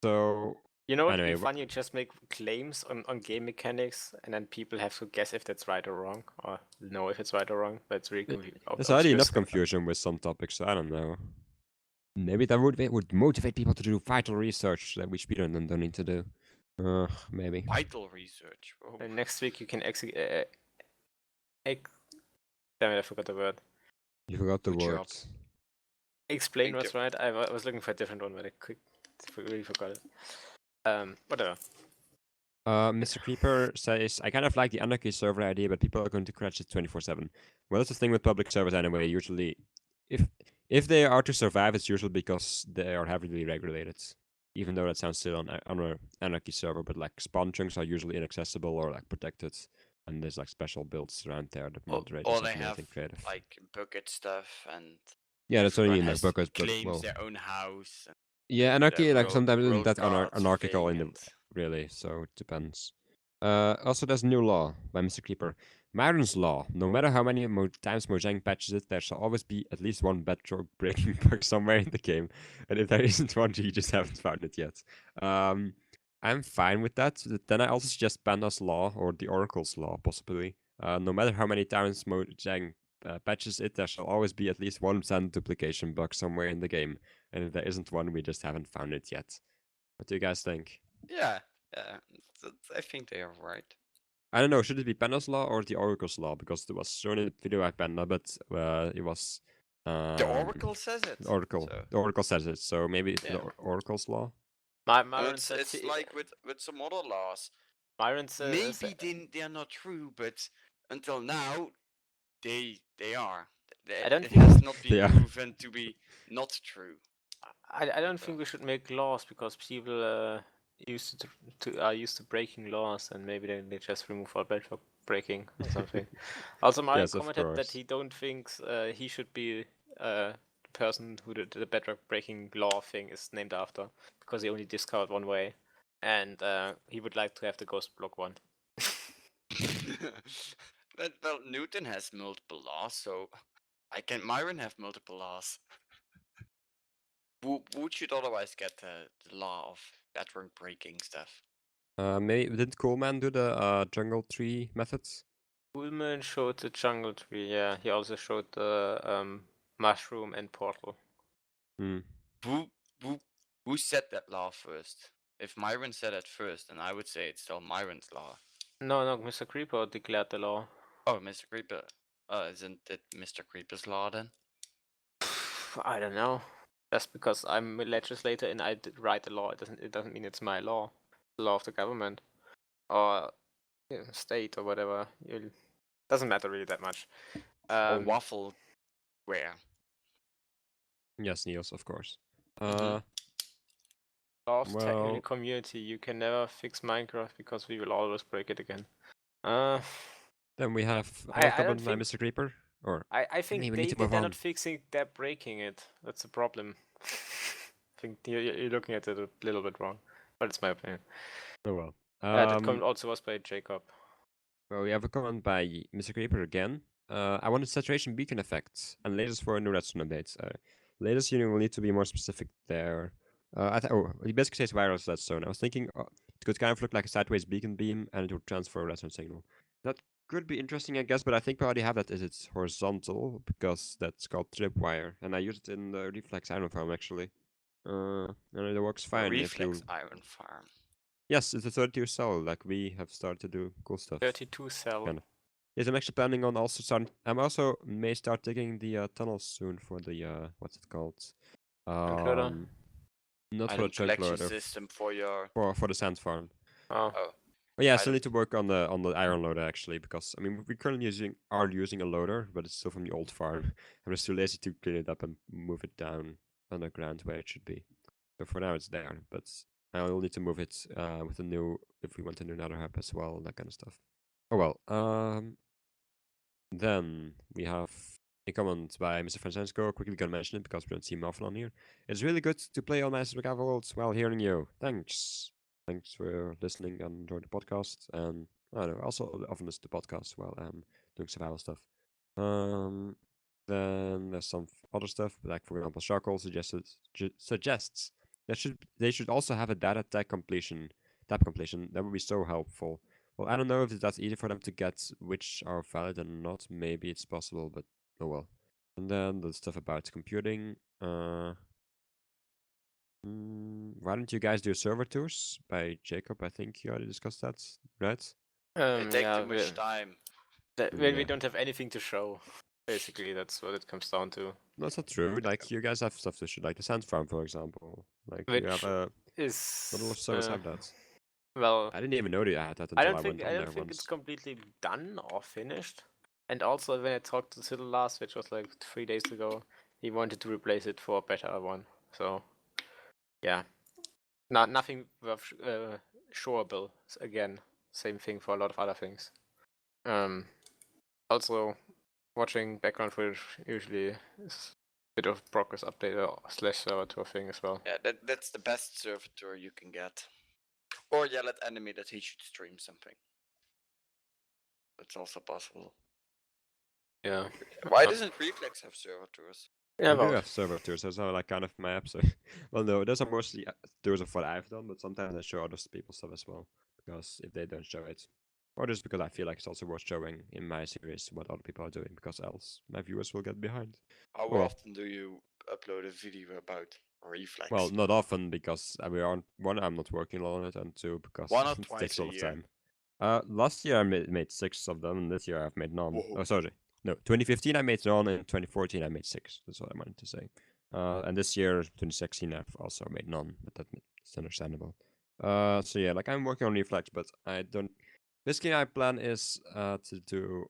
So You know what would Anyway, be fun? You just make claims on game mechanics, and then people have to guess if that's right or wrong, or know if it's right or wrong. But it's really there's already enough obvious. confusion with some topics, so I don't know. Maybe that would motivate people to do vital research that we speedrun and don't need to do. Maybe. Vital research. Oh. And next week you can execute. Damn it, I forgot the word. You forgot the Good job. words. Explain Big what's right. I was looking for a different one, but I really forgot it. Whatever. Mr. Creeper says, I kind of like the Anarchy server idea, but people are going to crash it 24/7. Well, that's the thing with public servers anyway. Usually, if they are to survive, it's usually because they are heavily regulated. Even though that sounds still on an Anarchy server, but like spawn chunks are usually inaccessible or like protected, and there's like special builds around there that moderate Or they have creative. like bucket stuff and Yeah, that's what I everyone mean. Like has buckets, but claims well, their own house. And yeah, Anarchy like sometimes isn't road that cards anarchical thing in the and- really, so it depends. Also, there's a new law by Mr. Creeper. Myron's Law. No matter how many times Mojang patches it, there shall always be at least one bedrock breaking bug somewhere in the game. And if there isn't one, you just haven't found it yet. I'm fine with that. Then I also suggest Panda's Law or the Oracle's Law, possibly. No matter how many times Mojang patches it, there shall always be at least one sand duplication bug somewhere in the game. And if there isn't one, we just haven't found it yet. What do you guys think? Yeah, I think they are right. I don't know, should it be Panda's Law or the Oracle's Law? Because it was shown in the video by Panda, but it was... The Oracle says it. The Oracle. so- The Oracle says it, so maybe it's the Yeah. Oracle's Law? And Myron it's said like with some other laws. Myron said Maybe they are not true, but until now, they are. I don't it think- has not They been are. proven to be not true. I don't think we should make laws because people are used to breaking laws, and maybe they just remove all bedrock breaking or something. Also, Myron Yes, of commented that course. he don't think he should be the person who the bedrock breaking law thing is named after because he only discard one way, and he would like to have the ghost block one. But well, Newton has multiple laws, so Myron have multiple laws. Who should otherwise get the law of bedrock breaking stuff? Maybe didn't Coolman do the jungle tree methods? Ullman showed the jungle tree. Yeah, he also showed the mushroom and portal. Hmm. Who Who set that law first? If Myron said it first, then I would say it's still Myron's law. No, Mr. Creeper declared the law. Oh, Mr. Creeper. Isn't it Mr. Creeper's law then? I don't know. Just because I'm a legislator and I write the law, it doesn't mean it's my law. The law of the government or state or whatever. It doesn't matter really that much. Or waffle where? Yes, Niels, of course. Mhm. Law of technical well- community. You can never fix Minecraft because we will always break it again. Then we have I another don't comment by think- Mr. Creeper. Or I think we need to move they're on. not fixing, they're breaking it. That's the problem. I think you're looking at it a little bit wrong, but it's my opinion. oh well. That comment also was by Jacob. Well, we have a comment by Mr. Creeper again. I wanted saturation beacon effects and latest for new redstone updates. Latest you will need to be more specific there. He basically says wireless redstone. I was thinking it could kind of look like a sideways beacon beam and it would transfer a redstone signal. That could be interesting, I guess, but I think we already have that as it's horizontal because that's called tripwire, and I use it in the reflex iron farm actually. And it works fine if you. Reflex iron farm. Yes, it's a 32 cell. Like we have started to do cool stuff. 32 cell. Kind of. Yes, I'm actually planning on also starting. I'm also may start digging the tunnels soon for the what's it called? Chunk loader? Not for the Item chunk collection loader. system for your. For the sand farm. Oh. Oh. But yeah, I I still don't- need to work on the iron loader actually because I mean we currently are using a loader, but it's still from the old farm. I'm just too lazy to clean it up and move it down underground where it should be. So for now it's there, but I will need to move it with a new if we want a new nether hub as well, that kind of stuff. Oh well. Then we have a comment by Mr. Francesco. Quickly gonna mention it because we don't see him often on here. It's really good to play on Master Mechanical Worlds while hearing you. Thanks. Thanks for listening and enjoying the podcast. And I don't know, also often listen to podcasts while I'm doing survival stuff. Then there's some other stuff, like for example, Charcoal suggests they should also have a data tab completion. That would be so helpful. Well, I don't know if that's easy for them to get which are valid and not. Maybe it's possible, but oh well. And then the stuff about computing. Why don't you guys do server tours by Jacob? I think you already discussed that, right? It takes Yeah, too much time. we Yeah. don't have anything to show. Basically, that's what it comes down to. No, that's not true. Like you guys have stuff to show, like the sand farm, for example. Like you have Which a Is lot of servers have that. well, I didn't even know they had that until I I don't went think on I there don't think once. it's completely done or finished. And also, when I talked to Siddle last, which was like 3 days ago, he wanted to replace it for a better one. So, yeah, nothing worth showable. Again, same thing for a lot of other things. Also, watching background footage usually is a bit of progress update or / server tour thing as well. Yeah, that's the best server tour you can get. Or yell at enemy that he should stream something. That's also possible. Yeah. Why Uh, doesn't Reflex have server tours? Yeah, I do well, have server tours. Those are like kind of my apps. Well, no, those are mostly tours of what I've done, but sometimes I show other people's stuff as well. Because if they don't show it, or just because I feel like it's also worth showing in my series what other people are doing, because else my viewers will get behind. How Well- often do you upload a video about Reflex? Well, not often because we aren't. One, I'm not working on it, and two, because One or it twice takes a a lot of year? time. Last year I made 6 of them, and this year I've made none. Whoa. Oh, sorry. No, 2015 I made none, and 2014 I made 6. That's what I wanted to say. And this year, 2016, I've also made none, but that's understandable. So yeah, like I'm working on Reflex, but I don't. Basically, my plan is to do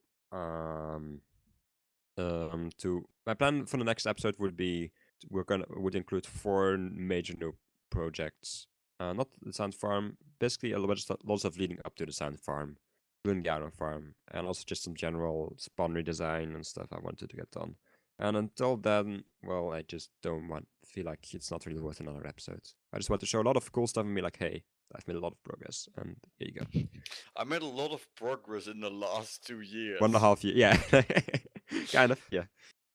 my plan for the next episode would be would include 4 major new projects. Not the sand farm, basically a lots of leading up to the sand farm, including the iron farm, and also just some general spawn redesign and stuff I wanted to get done. And until then, well, I just don't feel like it's not really worth another episode. I just want to show a lot of cool stuff and be like, hey, I've made a lot of progress, and here you go. I made a lot of progress in the last 2 years. 1.5 years, yeah, kind of, yeah.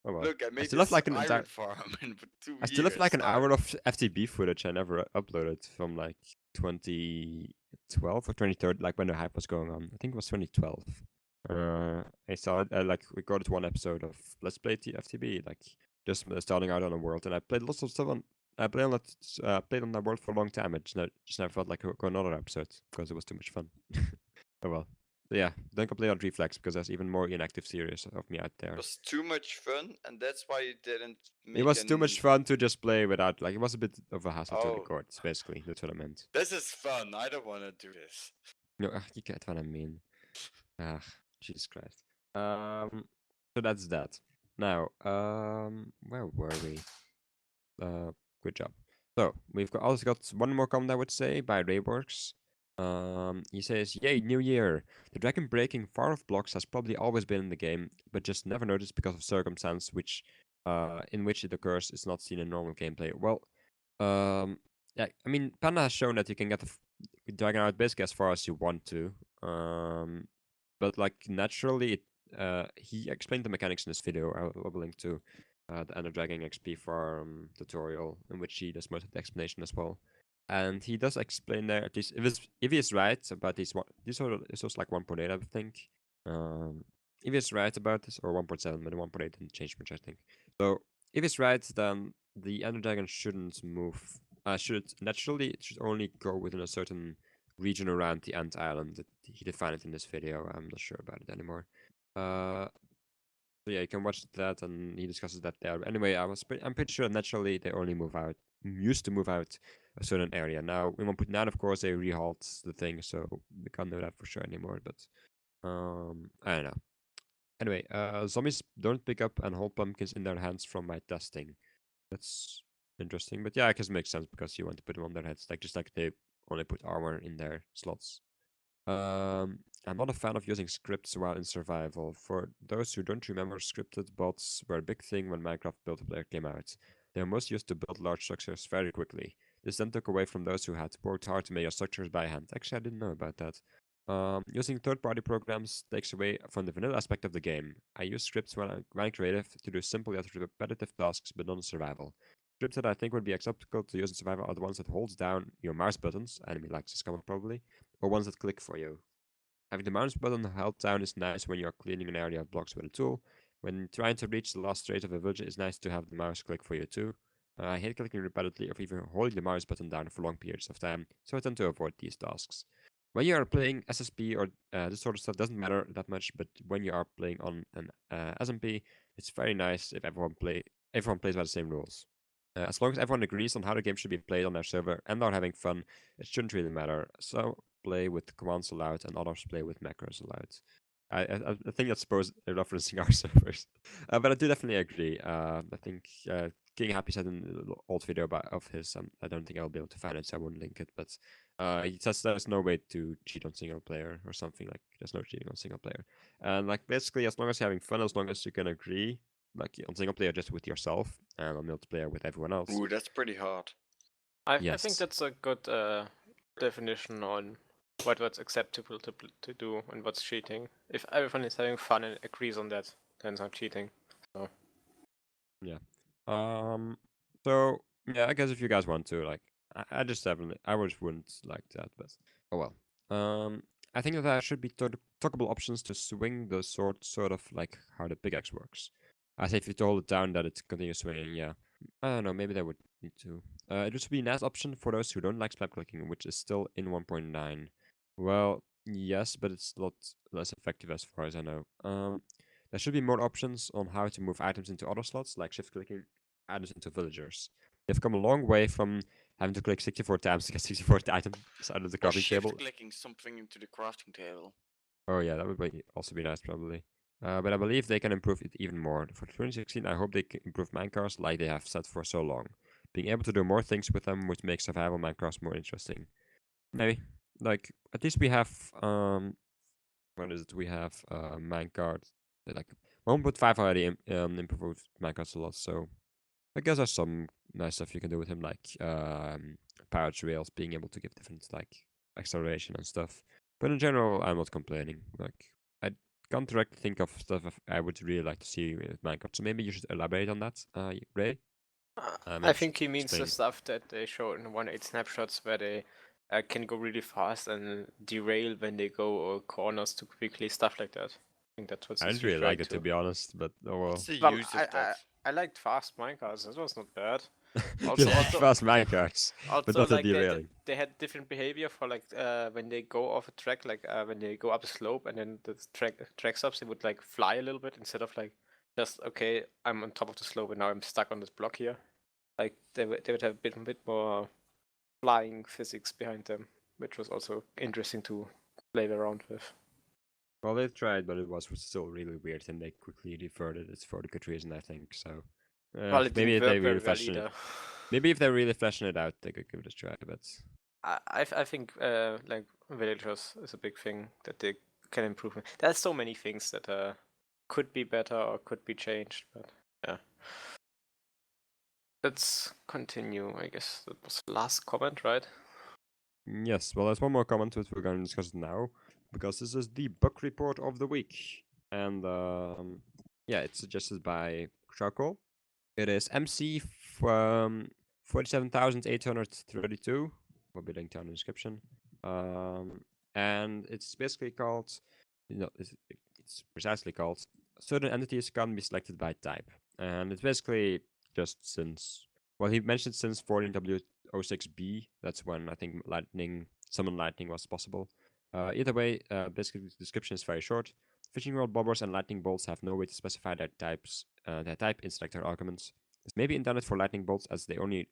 Oh well. Look, I made still have this like an iron entire- farm in 2 years. I still have like an hour of FTB footage I never uploaded from like 2012 or 2013, like when the hype was going on. I think it was 2012. I saw it, like recorded one episode of Let's Play FTB, like just starting out on a world, and I played lots of stuff on I played on that world for a long time. I just never felt like go another episode because it was too much fun. Oh well. So yeah, don't complain on Reflex because there's even more inactive series of me out there. It was too much fun, and that's why you didn't make It was too much fun to just play without, like, it was a bit of a hassle to Oh. record, basically. That's what I meant. This is fun. I don't want to do this. No, you get what I mean. Ah, Jesus Christ. So that's that. Now, where were we? Good job. So we've also got one more comment, I would say, by Rayworks. He says, "Yay, new year! The dragon breaking far-off blocks has probably always been in the game, but just never noticed because of circumstance in which it occurs is not seen in normal gameplay." Well, yeah, I mean, Panda has shown that you can get the dragon out basically as far as you want to. But like naturally, he explained the mechanics in this video. I'll link to the Ender Dragon XP farm tutorial, in which he does most of the explanation as well. And he does explain there, at least if he is right about this was like 1.8, I think. If he's right about this, or 1.7, but 1.8 didn't change much, I think. So if he's right, then the Ender Dragon shouldn't move. It should only go within a certain region around the Ant Island. He defined it in this video. I'm not sure about it anymore. So yeah, you can watch that, and he discusses that there. Anyway, I'm pretty sure naturally they only used to move out a certain area. Now in 1.9, of course, they rehalt the thing, so we can't know that for sure anymore. But I don't know. Anyway, zombies don't pick up and hold pumpkins in their hands from my testing. That's interesting, but yeah, I guess it makes sense because you want to put them on their heads, like just like they only put armor in their slots. I'm not a fan of using scripts while in survival. For those who don't remember, scripted bots were a big thing when Minecraft Build-A-Player came out. They were most used to build large structures very quickly. This then took away from those who had worked hard to make their structures by hand. Actually, I didn't know about that. Using third-party programs takes away from the vanilla aspect of the game. I use scripts when I'm creative to do simple yet repetitive tasks, but not in survival. Scripts that I think would be acceptable to use in survival are the ones that holds down your mouse buttons, enemy likes this comment probably, or ones that click for you. Having the mouse button held down is nice when you're cleaning an area of blocks with a tool. When trying to reach the last trace of a village, it's nice to have the mouse click for you too. I hate clicking repeatedly or even holding the mouse button down for long periods of time, so I tend to avoid these tasks. When you are playing SSP or this sort of stuff doesn't matter that much, but when you are playing on an SMP, it's very nice if everyone plays by the same rules. As long as everyone agrees on how the game should be played on their server and are having fun, it shouldn't really matter. So play with commands allowed and others play with macros allowed. I think that's supposed referencing our servers, but I do definitely agree. I think King Happy said in an old video of his, I don't think I'll be able to find it, so I won't link it. But he says there's no way to cheat on single player or something, like there's no cheating on single player. And like basically, as long as you're having fun, as long as you can agree, like on single player just with yourself and on multiplayer with everyone else. Ooh, that's pretty hard. I think Yes. that's a good definition on what's acceptable to do and what's cheating. If everyone is having fun and agrees on that, then it's not cheating. So So yeah, I guess if you guys want to, like, I just wouldn't like that, but oh well. I think that there should be talkable options to swing the sword, sort of like how the pickaxe works. I say if you hold it down, that it continues swinging. Yeah, I don't know. Maybe they would need to. It would be a nice option for those who don't like spam clicking, which is still in 1.9. Well, yes, but it's a lot less effective as far as I know. There should be more options on how to move items into other slots, like shift clicking items into villagers. They've come a long way from having to click 64 times to get 64 items out of the Or crafting shift table. clicking something into the crafting table. Oh yeah, that would also be nice probably. But I believe they can improve it even more. For 2016, I hope they can improve Minecraft like they have said for so long. Being able to do more things with them would make survival Minecraft more interesting. Maybe. Like, at least we have, what is it? We have Minecraft, like 1.5 already improved Minecraft a lot, so I guess there's some nice stuff you can do with him, like power trails, being able to give different like acceleration and stuff. But in general, I'm not complaining. Like I can't directly think of stuff I would really like to see with Minecraft. So maybe you should elaborate on that, Ray. I Maybe think he means the explain. stuff that they show in 1.8 snapshots where they can go really fast and derail when they go corners too quickly, stuff like that. I think that's what I he's didn't really like referring it, to be honest, but oh well. What's the Well, use of that? I liked fast minecarts. That was not bad. Also- Just also- fast minecarts, but Also, not a like derailing. they had different behavior for like when they go off a track, like when they go up a slope and then the track stops, they would like fly a little bit instead of like just okay, I'm on top of the slope and now I'm stuck on this block here. Like they would have a bit more flying physics behind them, which was also interesting to play around with. Well, they tried, but it was still really weird, and they quickly reverted it for the good reason, I think. So Well, it maybe didn't if they work really very well fashion it, either. maybe if they really fashion it out, they could give it a try. But I think like villagers is a big thing that they can improve. There's so many things that could be better or could be changed, but yeah. Let's continue. I guess that was the last comment, right? yes, well, there's one more comment which we're going to discuss now, because this is the bug report of the week, and yeah, it's suggested by Charcoal. It is MC from 47,832. Will be linked down in the description. And it's basically called, it's precisely called certain entities can be selected by type, and it's basically just since. Well, he mentioned since 14W06B. That's when I think summon lightning was possible. Either way, basically the description is very short. Fishing rod bobbers and lightning bolts have no way to specify their types, their type in selector arguments. This may be intended for lightning bolts as they only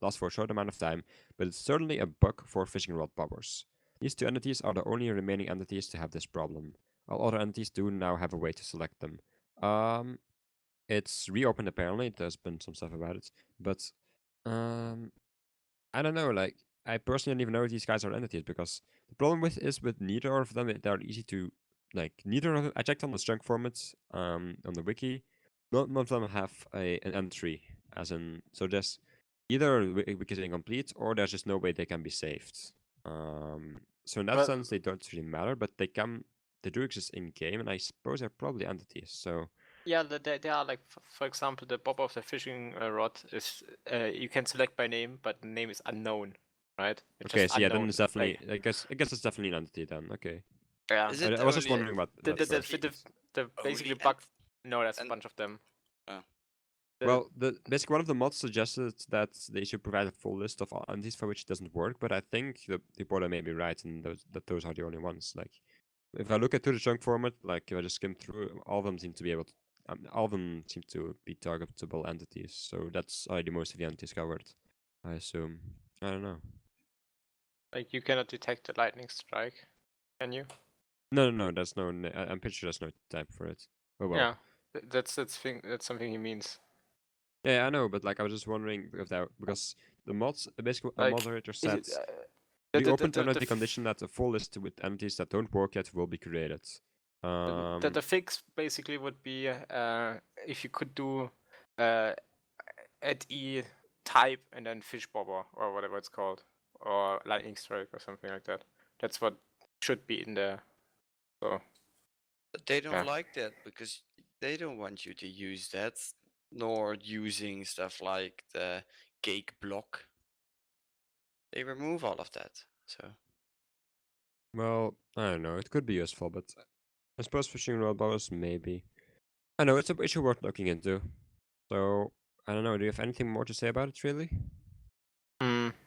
last for a short amount of time, but it's certainly a bug for fishing rod bobbers. These two entities are the only remaining entities to have this problem. All other entities do now have a way to select them. It's reopened apparently. There's been some stuff about it, but I don't know. Like, I personally don't even know if these guys are entities, because the problem with neither of them, they're easy to neither of them. I checked on the strength formats on the wiki. None of them have an entry, as in, so there's either wiki is incomplete or there's just no way they can be saved. So in that Well- sense, they don't really matter, but they do exist in game, and I suppose they're probably entities. So Yeah, they are like, for example, the bob of the fishing rod is you can select by name, but the name is unknown, right? It's okay, just so yeah, then unknown, it's definitely. like- I guess it's definitely an entity then. Okay. yeah. Is I it was just only- wondering about The that first. the basically Only bug. No, that's a and- bunch of them. Oh. The- Well, basically one of the mods suggested that they should provide a full list of all entities for which it doesn't work, but I think the reporter may be right in those are the only ones. Like, if I look at the chunk format, like if I just skim through, all of them seem to be able to, all of them seem to be targetable entities. So that's already most of the entities covered, I assume. I don't know. like you cannot detect the lightning strike, can you? No, there's no. I'm pretty sure there's no type for it. Oh well. Yeah, that's something he means. Yeah, I know, but like I was just wondering if that, because the mods basically a Like, moderator Is said. it, We opened under the the condition that a full list with entities that don't work yet will be created. the fix basically would be if you could do add E type and then fish bobber or whatever it's called, or lightning strike or something like that. That's what should be in there. So But they don't Yeah. like that because they don't want you to use that, nor using stuff like the cake block. They remove all of that. So Well, I don't know. It could be useful, but I suppose fishing rod bows maybe. I know it's an issue worth looking into. So I don't know. Do you have anything more to say about it, really?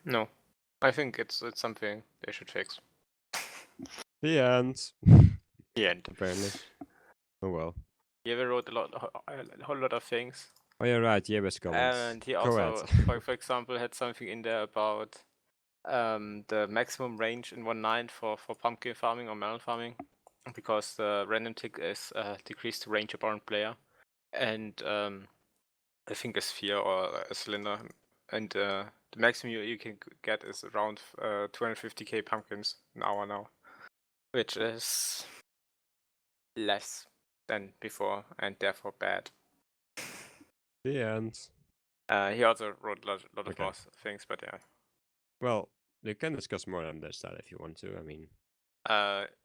no, I think it's something they should fix. The end. The end. Apparently. Oh well. He ever wrote a whole lot of things. Oh yeah, right. Yeah, with comments. And he Go also, ahead. for example, had something in there about the maximum range in 1.9 for pumpkin farming or melon farming, because the random tick is decreased to range around player, and I think a sphere or a cylinder, and the maximum you can get is around 250k pumpkins an hour now, which is less than before and therefore bad. The end. He also wrote a lot of Okay. more things, but yeah. Well, we can discuss more on this side if you want to. I mean,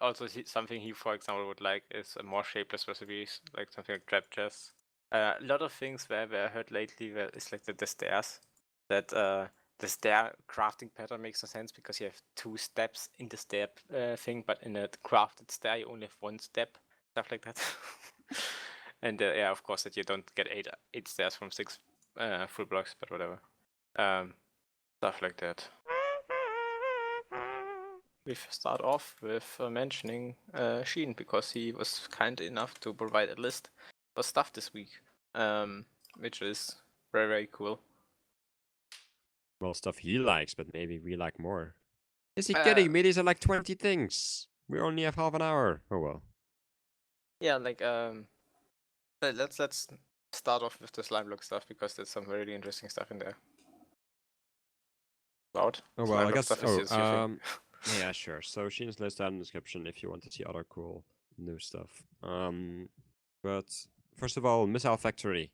Also, something he, for example, would like is a more shapeless recipes, like something like trap chests. A lot of things where I heard lately where it's like the stairs, that the stair crafting pattern makes no sense because you have 2 steps in the stair thing, but in a crafted stair you only have 1 step, stuff like that. And yeah, of course that you don't get 8 stairs from 6 full blocks, but whatever. Stuff like that. We start off with mentioning Sheen because he was kind enough to provide a list for stuff this week, which is very, very cool. Well, stuff he likes, but maybe we like more. Is he Uh, kidding me? These are like 20 things. We only have half an hour. Oh well. Yeah, like let's start off with the slime block stuff because there's some really interesting stuff in there. About Oh well, slime I block guess. stuff is Oh, just your thing. yeah, sure. So Sheen's list down in the description if you want to see other cool new stuff. But first of all, Missile Factory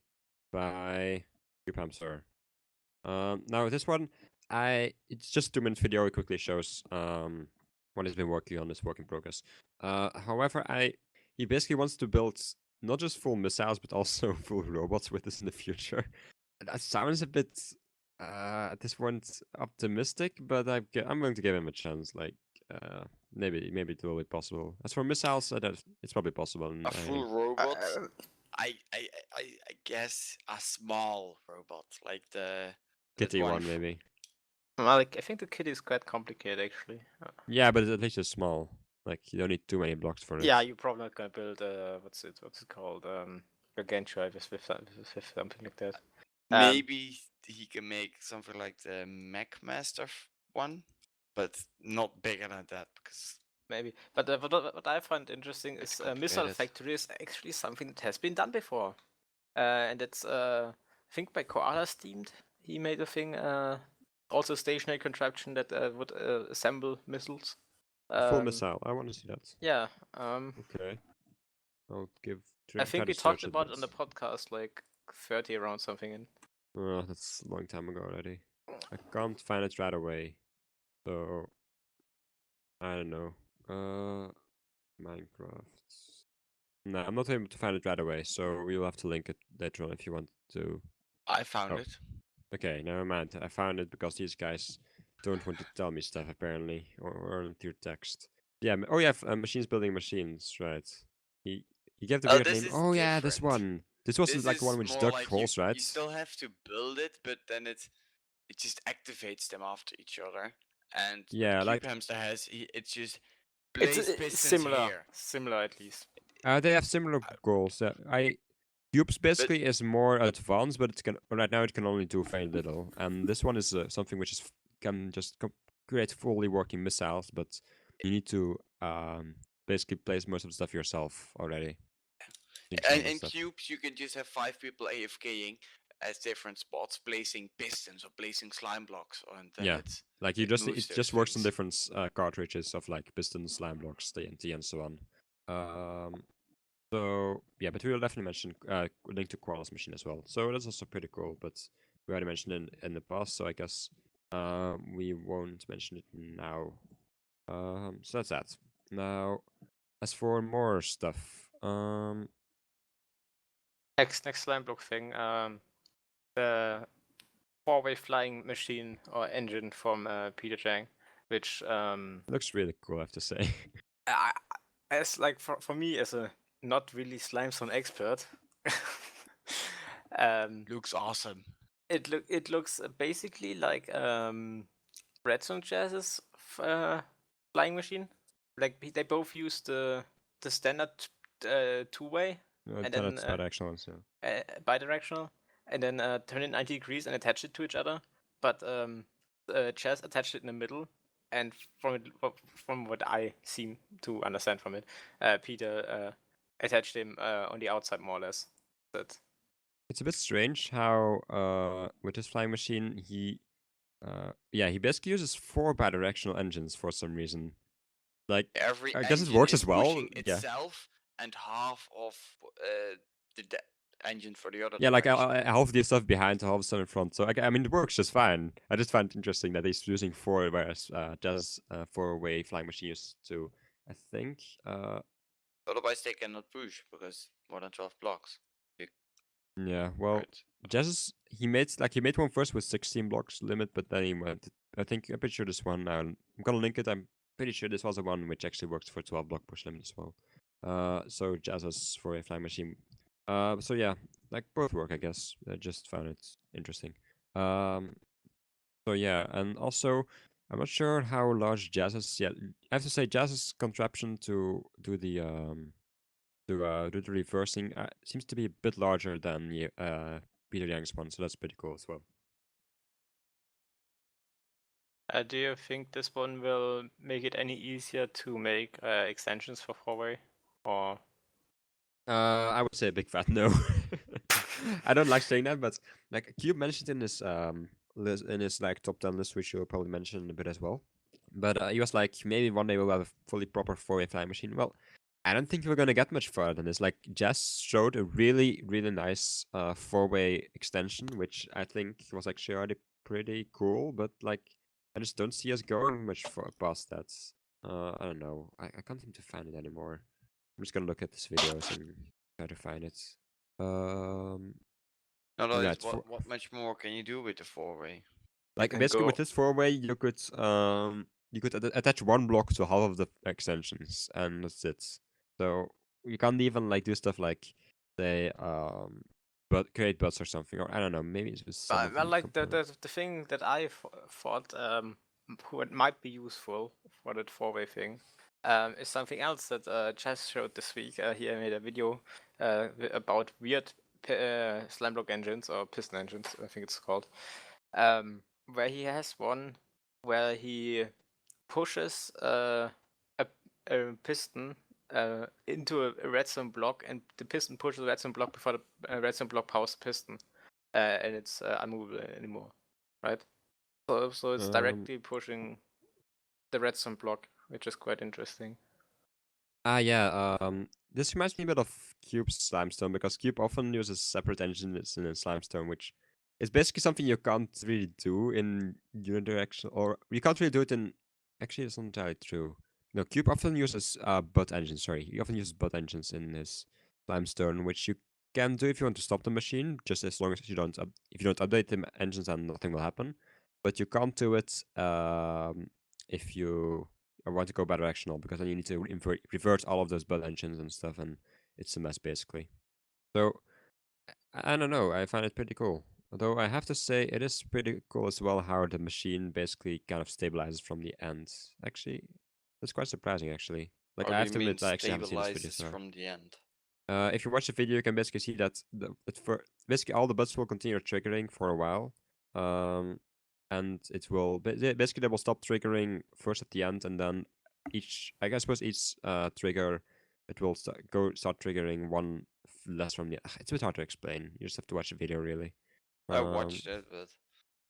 by Hamster. Now this one, it's just a 2-minute video. It quickly shows what he's been working on. Is work in progress. However, he basically wants to build not just full missiles but also full robots with this in the future. That sounds a bit at this point optimistic, but I'm going to give him a chance. Like maybe it will be possible. As for missiles, it's probably possible. A full robot. I guess a small robot, like the kitty one f- maybe. Well, like, I think the kit is quite complicated actually. Yeah, but at least it's small. Like you don't need too many blocks for it. Yeah, you're probably not gonna build what's it called gargantua with something like that. Maybe he can make something like the Mech Master one, but not bigger than that because Maybe, but what I find interesting It's is Missile complicated. Factory is actually something that has been done before, and it's I think by Koala Steamed. He made a thing, also a stationary contraption that would assemble missiles. Full missile. I want to see that. Yeah. Okay. I'll give. I Try think to we talked search it, about it but- on the podcast like 30 around something. And Oh, that's a long time ago already. I can't find it right away. So I don't know. Minecraft. No, I'm not able to find it right away, so we'll have to link it later on if you want to. I found Oh. it. Okay, never mind. I found it because these guys don't want to tell me stuff apparently, or through text. Yeah. Oh yeah. Machines building machines. Right. He gave the Oh, weird this name. is Oh yeah, this different. one. This was This like the one is which more dug like holes, right? You still have to build it, but then it just activates them after each other. And Yeah, what like Cube Hamster has, it's just it's place pistons similar, here. similar at least. they have similar goals. Cubes basically is more advanced, but right now it can only do very little. And this one is something which can just create fully working missiles, but you need to basically place most of the stuff yourself already. And in cubes, you can just have 5 people AFKing at different spots, placing pistons or placing slime blocks, and then Yeah, it's like it moves it those just works on things. different cartridges of like pistons, slime blocks, TNT, and so on. So yeah, but we will definitely mention link to Quarry's machine as well. So that's also pretty cool. But we already mentioned in the past, so I guess we won't mention it now. So that's that. Now, as for more stuff, Next slime block thing, the 4-way flying machine or engine from Peter Chang, which looks really cool, I have to say. as like for me as a not really Slimestone expert, Looks awesome. it looks basically like Redstone Jazz's flying machine. Like they both use the standard 2-way and then That's bi-directional ones, yeah. bidirectional, and then turn it 90 degrees and attach it to each other. But Jazz attached it in the middle, and from what I seem to understand from it, Peter attached him on the outside more or less. That It's a bit strange how with this flying machine he basically uses 4 bidirectional engines for some reason. Like Every I guess it engine works is as well. pushing Yeah. itself, and half of the engine for the other. Yeah, like direction. half the stuff behind, half the stuff in front. So I mean, it works just fine. I just find it interesting that he's using 4, whereas Jazz 4-way flying machine used to, I think. Otherwise, they cannot push because more than 12 blocks. Yeah, well, Right. Jazz he made one first with 16 blocks limit, but then he went. I'm pretty sure this one. I'm gonna link it. I'm pretty sure this was the one which actually works for 12 block push limit as well. So Jazz's 4-way flying machine. So yeah, like both work, I guess. I just found it interesting. So yeah, and also I'm not sure how large Jazz's. Yeah, I have to say Jazz's contraption to do the reversing seems to be a bit larger than Peter Yang's one, so that's pretty cool as well. Do you think this one will make it any easier to make extensions for Huawei? Or I would say a big fat no. I don't like saying that, but like Cube mentioned in his like top 10 list, which you'll probably mention in a bit as well. But he was like, maybe one day we'll have a fully proper 4-way flying machine. Well, I don't think we're gonna get much further than this. Like Jess showed a really, really nice 4-way extension, which I think was actually already pretty cool, but like I just don't see us going much past that. I don't know. I can't seem to find it anymore. I'm just gonna look at this videos and try to find it. No, no, Yeah, it's it's what much more can you do with the 4-way? like can basically go- with this 4-way, you could attach one block to half of the extensions, and that's it. So you can't even like do stuff like say but create buds or something, or I don't know, maybe it's with some of well, the like the components. thing that I thought what might be useful for that 4-way thing is something else that Chess showed this week. He made a video about weird slam block engines or piston engines, I think it's called, where he has one where he pushes a piston into a redstone block, and the piston pushes the redstone block before the redstone block powers the piston, and it's unmovable anymore, right? So it's directly pushing the redstone block, which is quite interesting. Yeah, this reminds me a bit of Cube's Slimestone, because Cube often uses separate engines in Slimestone, which is basically something you can't really do in unidirectional, or you can't really do it in. Actually, it's not entirely true. No, Cube often uses butt engines. Sorry, he often uses butt engines in his Limestone, which you can do if you want to stop the machine, just as long as you don't if you don't update the engines, then nothing will happen. But you can't do it if you want to go bidirectional, because then you need to revert all of those butt engines and stuff, and it's a mess basically. So I don't know. I find it pretty cool. Although I have to say, it is pretty cool as well how the machine basically kind of stabilizes from the end. Actually, that's quite surprising. Actually, like Or I do have you to mean admit, I actually haven't seen this video. stabilizes So from the end? if you watch the video, you can basically see that basically all the butts will continue triggering for a while, and it will basically they will stop triggering first at the end, and then each trigger it will start triggering one less from the. It's a bit hard to explain. You just have to watch the video, really. I watched it, but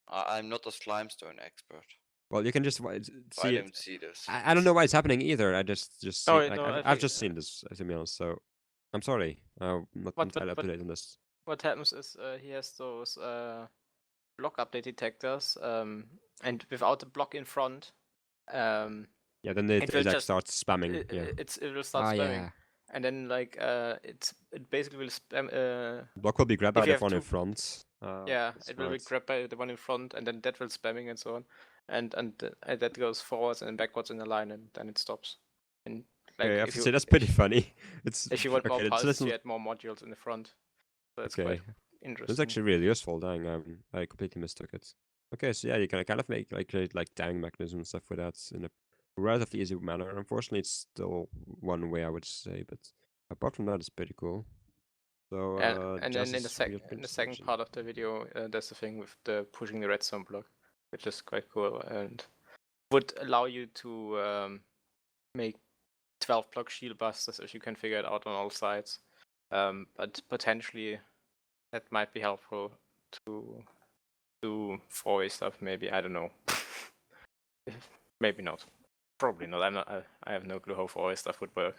I'm not a Slimestone expert. Well, you can just I see it. don't see this. I don't know why it's happening either. I just see No, like no, I I've think, just seen this, to be honest. So I'm sorry. I'm not entirely up to date on this. what happens is he has those block update detectors, and without the block in front, Yeah, then it will like just starts spamming. it will start spamming, Yeah. and then like it basically will spam. Block will be grabbed if by you the have one in two- front. Yeah, that's it will be smart. grabbed by the one in front, and then that will spamming and so on, and that goes forwards and backwards in a line, and then it stops. And like Okay, I have if to you say that's pretty funny. It's if you want more okay. pulses, That's you add more modules in the front. So it's okay. quite interesting. That's actually really useful. Dang, I completely mistook it. Okay, so yeah, you can kind of create like timing mechanism and stuff with that in a relatively easy manner. Unfortunately, it's still one way, I would say, but apart from that, it's pretty cool. So and then in the second part. part of the video, there's the thing with the pushing the redstone block, which is quite cool and would allow you to make 12 block shield busters if you can figure it out on all sides. But potentially that might be helpful to do 4-way stuff. Maybe, I don't know. Maybe not. Probably not. I have no clue how 4-way stuff would work.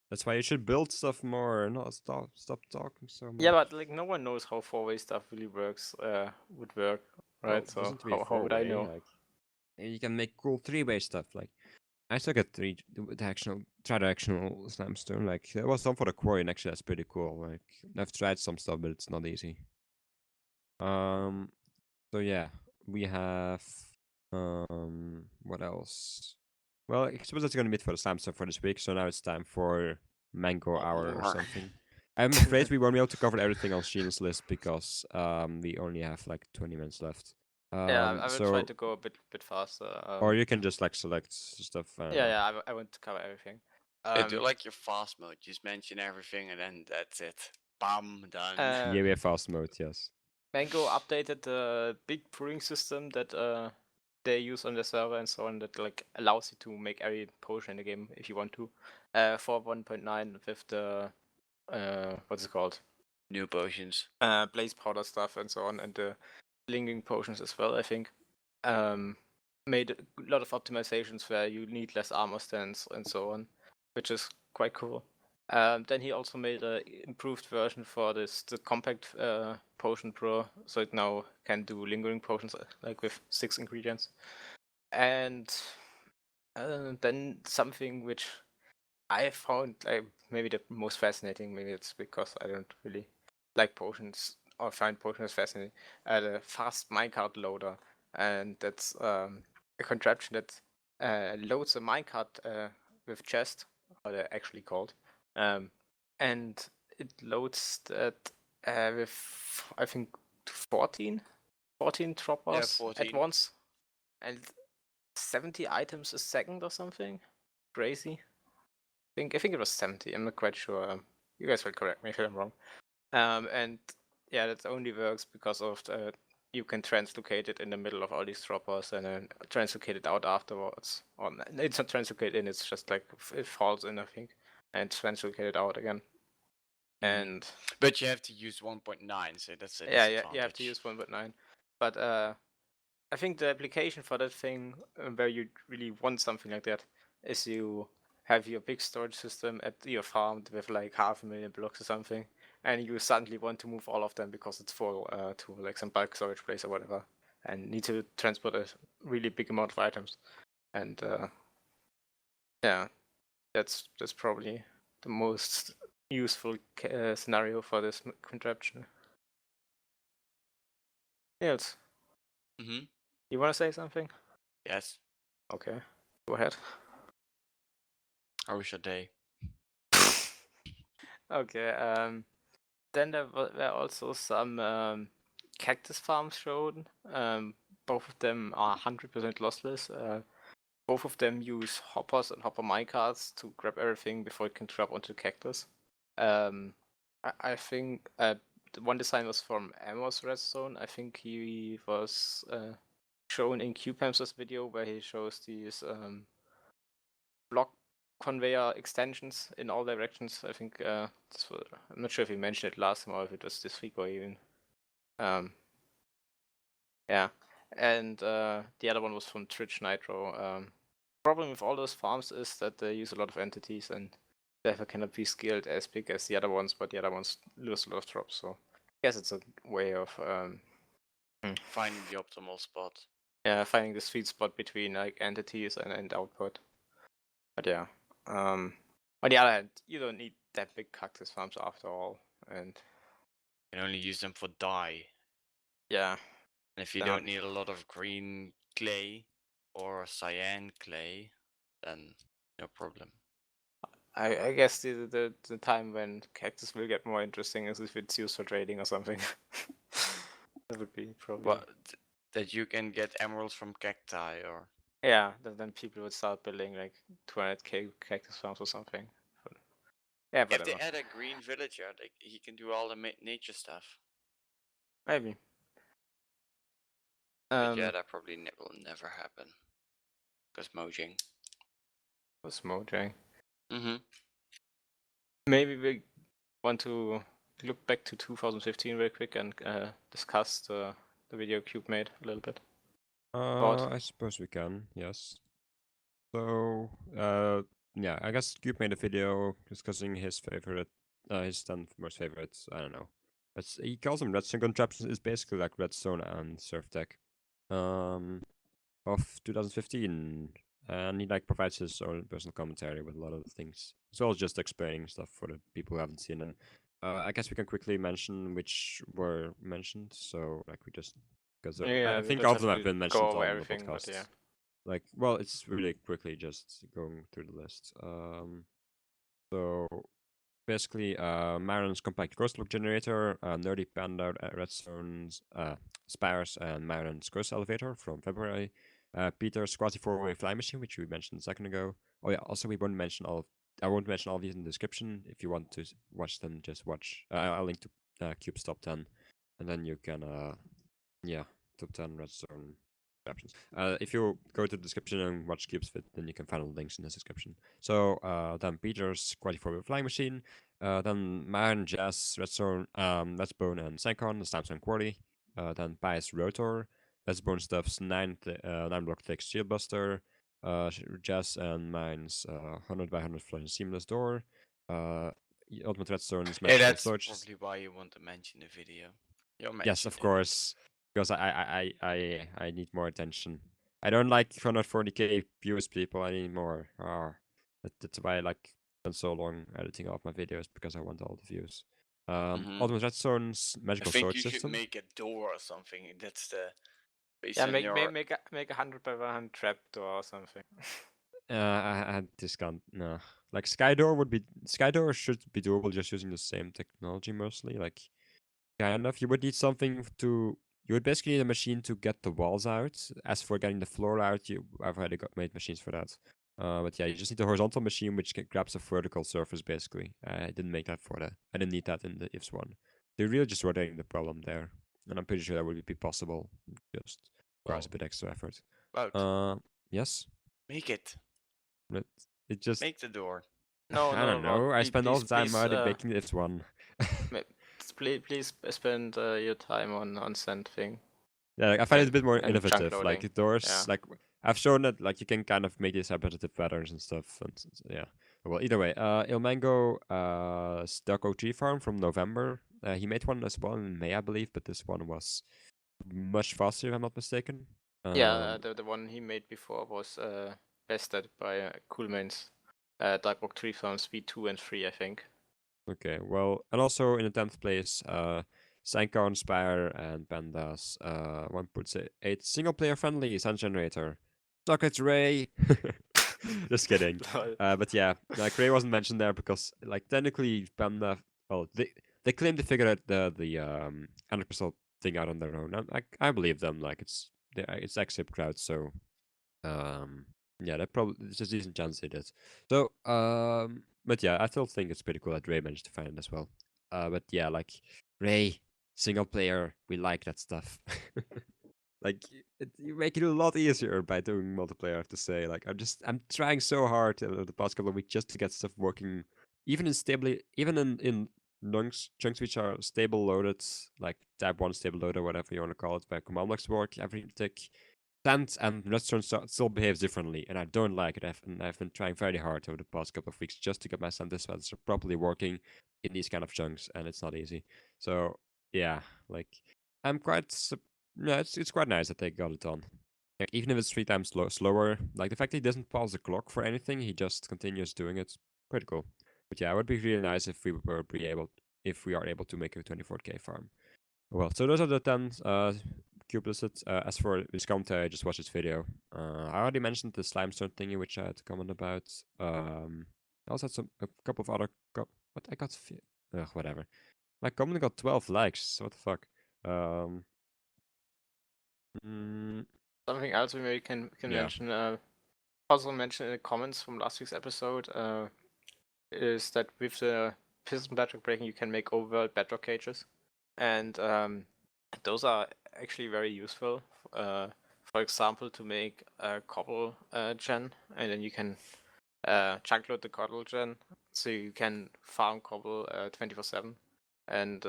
That's why you should build stuff more and not stop talking so much. Yeah, but like no one knows how 4-way stuff really works. Would work, right? Well, So how would I know? Like, you can make cool 3-way stuff. Like I still get tridirectional Slimestone. Like there was some for the Quarry, and actually that's pretty cool. Like I've tried some stuff, but it's not easy. So yeah, we have what else? Well, I suppose that's gonna be it for the Slimestone for this week. So now it's time for Mango Hour or something. I'm afraid we won't be able to cover everything on Sheen's list because we only have like 20 minutes left. Yeah, I will so try to go a bit faster. or you can just like select stuff. I don't know. yeah, I want to cover everything. Do like your fast mode. Just mention everything and then that's it. Bam, done. Yeah, we have fast mode. Yes. Mango updated the big brewing system that they use on the server and so on that like allows you to make every potion in the game if you want to. For 1.9 with the what's it called? New potions. Blaze powder stuff and so on, and the lingering potions as well. I think made a lot of optimizations where you need less armor stands and so on, which is quite cool. Then he also made an improved version for the compact potion brewer, so it now can do lingering potions like with 6 ingredients. And then something which I found like maybe the most fascinating. Maybe it's because I don't really like potions or find potions fascinating. The fast minecart loader, and that's a contraption that loads a minecart with chest, what they're actually called, and it loads that with I think 14 droppers 14. at once, and 70 items a second or something. Crazy. I think it was 70. I'm not quite sure. You guys will correct me if I'm wrong. And yeah, that only works because of you can translocate it in the middle of all these droppers and then translocate it out afterwards. Or it's not translocate in. It's just like it falls in, I think, and translocate it out again. And but you have to use 1.9, so that's a yeah, you have to use 1.9. But I think the application for that thing where you really want something like that is you have your big storage system at your farm with like 500,000 blocks or something, and you suddenly want to move all of them because it's full to like some bulk storage place or whatever, and need to transport a really big amount of items. And yeah, that's probably the most useful scenario for this contraption. Niels, you want to say something? Yes. Okay, go ahead. How was your day? Okay, then there were also some cactus farms shown. Both of them are 100% lossless. Both of them use hoppers and hopper minecarts to grab everything before it can drop onto the cactus. I think the one design was from Amos Redstone. I think he was shown in QPamster's video where he shows these block conveyor extensions in all directions. I think I'm not sure if he mentioned it last time or if it was this week or even. Yeah, and the other one was from Twitch Nitro. Problem with all those farms is that they use a lot of entities and therefore cannot be scaled as big as the other ones, but the other ones lose a lot of drops. So I guess it's a way of finding the optimal spot. Yeah, finding the sweet spot between like entities and output. But yeah. On the other hand, you don't need that big cactus farms after all, and you can only use them for dye. Yeah. And if you don't need a lot of green clay or cyan clay, then no problem. I guess the time when cactus will get more interesting is if it's used for trading or something. That would be probably. Well, that you can get emeralds from cacti or. Yeah, then people would start building like 200k cactus farms or something. But, yeah, but If they add a green villager, he can do all the nature stuff. Maybe. But yeah, that probably will never happen. Because Mojang. What's Mojang? Mm-hmm. Maybe we want to look back to 2015 real quick and discuss the video Cube made a little bit. I suppose we can, yes. So, yeah, I guess Cube made a video discussing his favorite, his 10 most favorites, I don't know. But he calls them Redstone contraptions. It's basically like Redstone and Surf Tech of 2015. And he like provides his own personal commentary with a lot of things. As well as just explaining stuff for the people who haven't seen them. I guess we can quickly mention which were mentioned. So like we just because I think all of them have been mentioned on the podcast. Yeah. Like, well, it's really quickly just going through the list. So basically Marin's compact ghost block generator, Nerdy Panda, Redstone's Spires, and Marin's ghost elevator from February. Peter's quasi four-way fly machine, which we mentioned a second ago. Oh yeah, also we won't mention all. I won't mention all these in the description. If you want to watch them, just watch. I'll link to Cube's top 10, and then you can yeah, top 10 Redstone options. If you go to the description and watch Cube's fit, then you can find all the links in the description. So then Peter's quasi four-way flying machine. Then Marin, Jazz, Redstone, Redstone, and Sankon, the Slimestone Quarry. Then Pi's Rotor. Redstone stuff's 9 block thick shield buster. Jazz and Mine's 100 by 100 flush and seamless door. Ultimate Redstone's Hey, magical that's storage. probably why you want to mention the video. You'll Yes, mention of it. course, because I need more attention. I don't like 140k views, people. I need more. That's why I like spend so long editing all of my videos, because I want all the views. Mhm. Ultimate Redstone's I magical think storage you should system. make a door or something. That's the based Yeah, on make your. make a 100 by 100 trapdoor or something. I just can't. No, like Skydoor should be doable just using the same technology mostly. Like, kind of. You would need something to. You would basically need a machine to get the walls out. As for getting the floor out, I've already made machines for that. But yeah, you just need a horizontal machine which grabs a vertical surface. Basically, I didn't make that for that. I didn't need that in the ifs one. They're really just rotating the problem there, and I'm pretty sure that would be possible. Just requires a bit extra effort. Wout, Yes, make it. but it just. Make the door. No, I no, don't no. know. I spend all the time please, already making the ifs one. please spend your time on send thing. Yeah, like, I find it a bit more and chunk innovative. loading. Like doors, Yeah. like I've shown that like you can kind of make these repetitive patterns and stuff. And yeah. Well, either way, Ilmango Stucco Tree Farm from November. He made one as well in May, I believe, but this one was much faster, if I'm not mistaken. Yeah, the one he made before was bested by Coolmain's Dark Rock Tree Farm Speed 2 and 3, I think. Okay, well, and also in the 10th place, Sanka Spire and Pandas 1.8 single player friendly sun generator. Sockets Ray. Just kidding. But yeah, like Ray wasn't mentioned there because like technically Panda, well, they claim to figure out the 100% thing out on their own. I believe them. Like it's exit crowd, so yeah, that probably there's a decent chance they did. So but yeah, I still think it's pretty cool that Ray managed to find it as well. But yeah, like Ray, single player, we like that stuff. Like you make it a lot easier by doing multiplayer. I have to say, like I'm trying so hard the past couple of weeks just to get stuff working, even in chunks which are stable loaded, like type 1 stable loader, whatever you want to call it, by command blocks work. Everything tick. Sand and Redstone still behaves differently, and I don't like it. I've been trying very hard over the past couple of weeks just to get my sand dispenser properly working in these kind of chunks, and it's not easy. So yeah, like I'm quite. Yeah, it's quite nice that they got it done. Like, even if it's 3 times slower, like the fact that he doesn't pause the clock for anything, he just continues doing it. Pretty cool. But yeah, it would be really nice if we are able to make a 24k farm. Well, so those are the 10 cube listed. As for this commentary, I just watched this video. I already mentioned the Slimestone thingy, which I had to comment about. I also had a couple of other. What I got? Whatever. My comment got 12 likes. What the fuck? Something else we maybe can Yeah. mention. Also mentioned in the comments from last week's episode is that with the piston bedrock breaking, you can make overworld bedrock cages, and those are actually very useful. For example, to make a cobble gen, and then you can chunk load the cobble gen, so you can farm cobble 24/7. And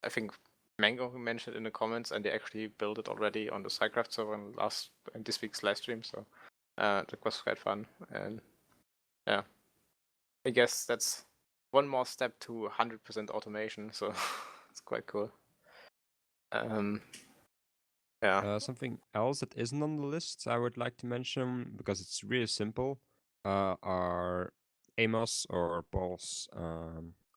I think Mango who mentioned in the comments, and they actually built it already on the SciCraft server in this week's live stream. So that was quite fun, and yeah, I guess that's one more step to 100% automation. So it's quite cool. Yeah. Something else that isn't on the list I would like to mention because it's really simple are Amos or Paul's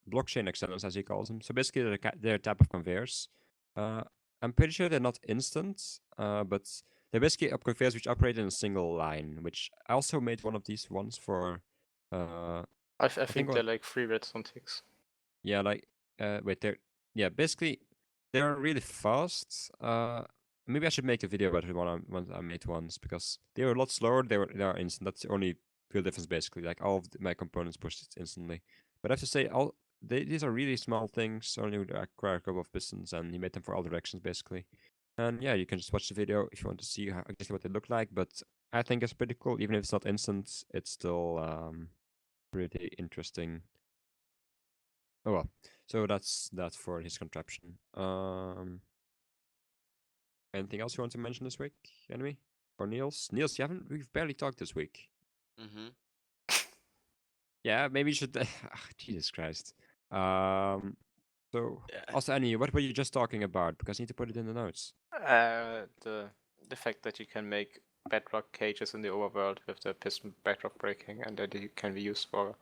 blockchain extenders, as he calls them. So basically, they're a type of conveyors. I'm pretty sure they're not instant, but they're basically conveyors which operate in a single line. Which I also made one of these ones for I think think they're like 3 redstone ticks. Yeah, like wait, basically they're really fast. Maybe I should make a video about it when I made once because they were a lot slower. They are instant. That's the only real difference basically. Like all of my components pushed it instantly. But I have to say, these are really small things. Only require a couple of pistons, and he made them for all directions basically. And yeah, you can just watch the video if you want to see exactly what they look like. But I think it's pretty cool. Even if it's not instant, it's still pretty interesting. Oh well, so that's for his contraption. Anything else you want to mention this week, Enemy? Or Niels? Niels, we've barely talked this week. Mm-hmm. Yeah, maybe you should. Jesus Christ. So Yeah. also, Annie, what were you just talking about? Because I need to put it in the notes. The fact that you can make bedrock cages in the overworld with the piston bedrock breaking, and that it can be used for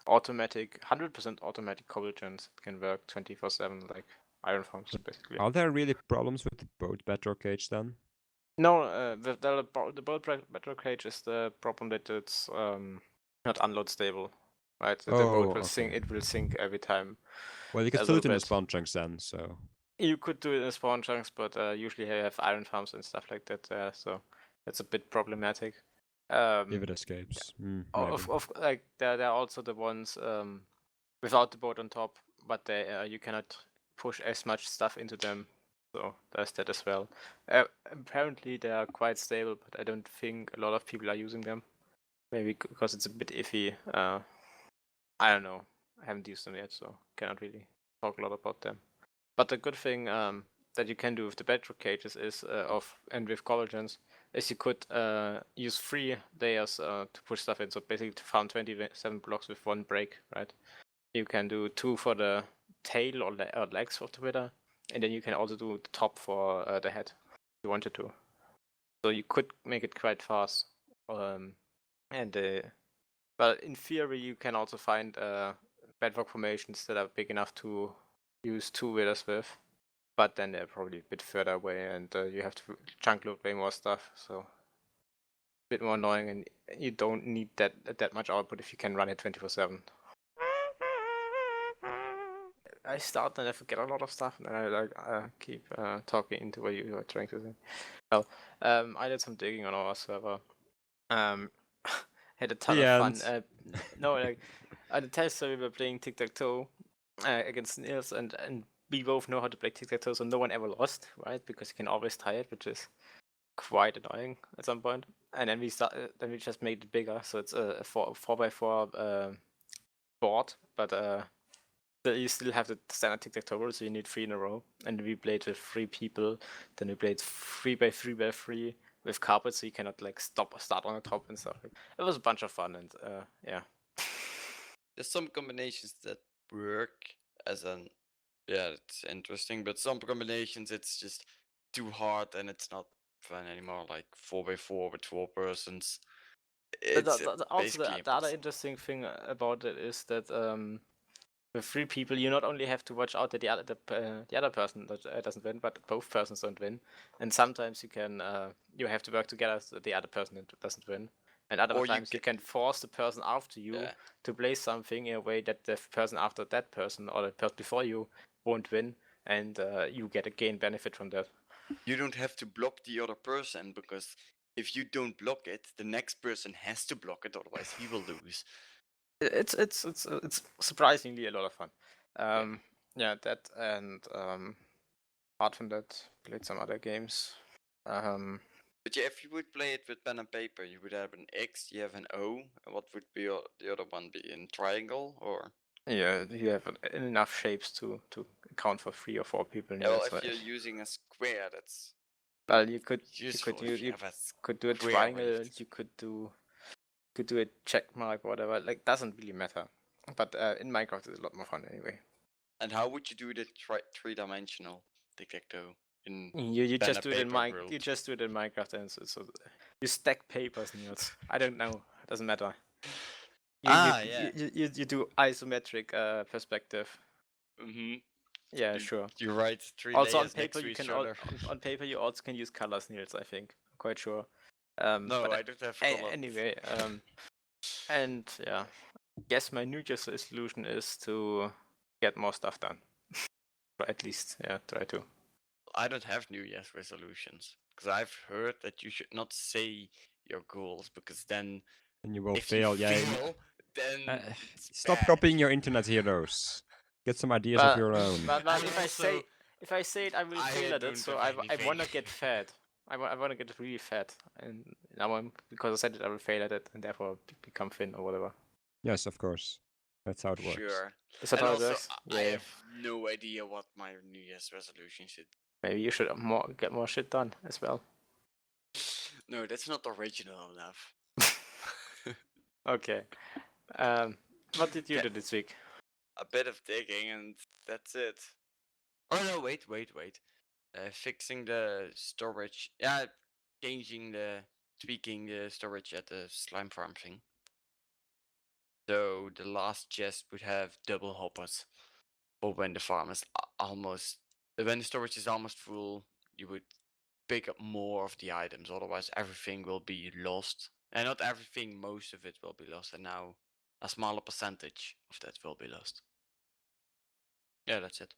automatic, 100% automatic cobble gens. It can work 24/7 like iron farms, basically. Are there really problems with the boat bedrock cage then? No, the boat bedrock cage is the problem that it's not unload stable, right? The boat will sink. Okay. It will sink every time. Well, you can a still do it little in the bit. spawn chunks then, so. You could do it in spawn chunks, but usually you have iron farms and stuff like that there, so it's a bit problematic. If it escapes. Like they're also the ones without the boat on top, but they you cannot push as much stuff into them, so there's that as well. Apparently they are quite stable, but I don't think a lot of people are using them. Maybe because it's a bit iffy. I don't know. I haven't used them yet, so cannot really talk a lot about them. But the good thing that you can do with the bedrock cages is and with collagens is you could use 3 layers to push stuff in. So basically to farm 27 blocks with 1 break, right? You can do 2 for the tail or legs of the wither, and then you can also do the top for the head if you wanted to. So you could make it quite fast. But in theory, you can also find bedrock formations that are big enough to use 2 withers with, but then they're probably a bit further away, and you have to chunk load way more stuff. So a bit more annoying, and you don't need that much output if you can run it 24/7. I start and I forget a lot of stuff, and then I keep talking into what you were trying to say. Well, I did some digging on our server. Had a ton of fun. No, like at the test server we were playing tic-tac-toe against Niels, and we both know how to play tic-tac-toe, so no one ever lost, right? Because you can always tie it, which is quite annoying at some point. And then we just made it bigger, so it's a 4x4 board, but you still have the standard tic-tac-toe rule, so you need 3 in a row. And we played with 3 people. Then we played 3x3x3 with carpet, so you cannot like start on the top and stuff. It was a bunch of fun, and yeah. There's some combinations that work as it's interesting, but some combinations it's just too hard and it's not fun anymore. Like 4x4 with 4 persons. It's Also, the other interesting thing about it is that with 3 people, you not only have to watch out that the other person that doesn't win, but both persons don't win. And sometimes you have to work together so that the other person doesn't win. And other times you can force the person after you to play something in a way that the person after that person or the person before you won't win, and you gain benefit from that. You don't have to block the other person, because if you don't block it, the next person has to block it, otherwise he will lose. It's surprisingly a lot of fun. That, and apart from that, played some other games. But yeah, if you would play it with pen and paper, you would have an X, you have an O, and what would be the other one be? In triangle, or? Yeah, you have enough shapes to account for 3 or 4 people. Yeah, well, if you're using a square, that's. Well, you could do a triangle. You could do a check mark, whatever. Like, doesn't really matter. But in Minecraft, it's a lot more fun anyway. And how would you do the 3-dimensional tic-tac-toe? You just do it in Minecraft. You just do it in Minecraft, and so you stack papers, Niels. I don't know. It doesn't matter. You do isometric perspective. Mm-hmm. Yeah, sure. You write 3 also layers next to each other. On paper, you also can use colors, Niels. I think. I'm quite sure. No, I don't have color. Anyway, and yeah, Yes, my New Year's resolution is to get more stuff done. Or at least, try to. I don't have New Year's resolutions because I've heard that you should not say your goals because then And you will if fail. you Yeah. fail, then it's Stop bad. copying your internet heroes. Get some ideas of your own. But And if also, I say it, I will I fail at don't it. So have I want to anything. get fat. I want to get really fat, and now because I said it, I will fail at it, and therefore become thin or whatever. Yes, of course. That's how it works. Sure. Is that And how it also, works? I Yeah. have no idea what my New Year's resolution should. Maybe you should get more shit done as well. No, that's not original enough. Okay. What did you Okay. do this week? A bit of digging and that's it. Oh no, wait. Fixing the storage. Yeah, tweaking the storage at the slime farm thing. So the last chest would have double hoppers. But when the farm is when the storage is almost full, you would pick up more of the items. Otherwise, everything will be lost. And not everything, most of it will be lost. And now a smaller percentage of that will be lost. Yeah, that's it.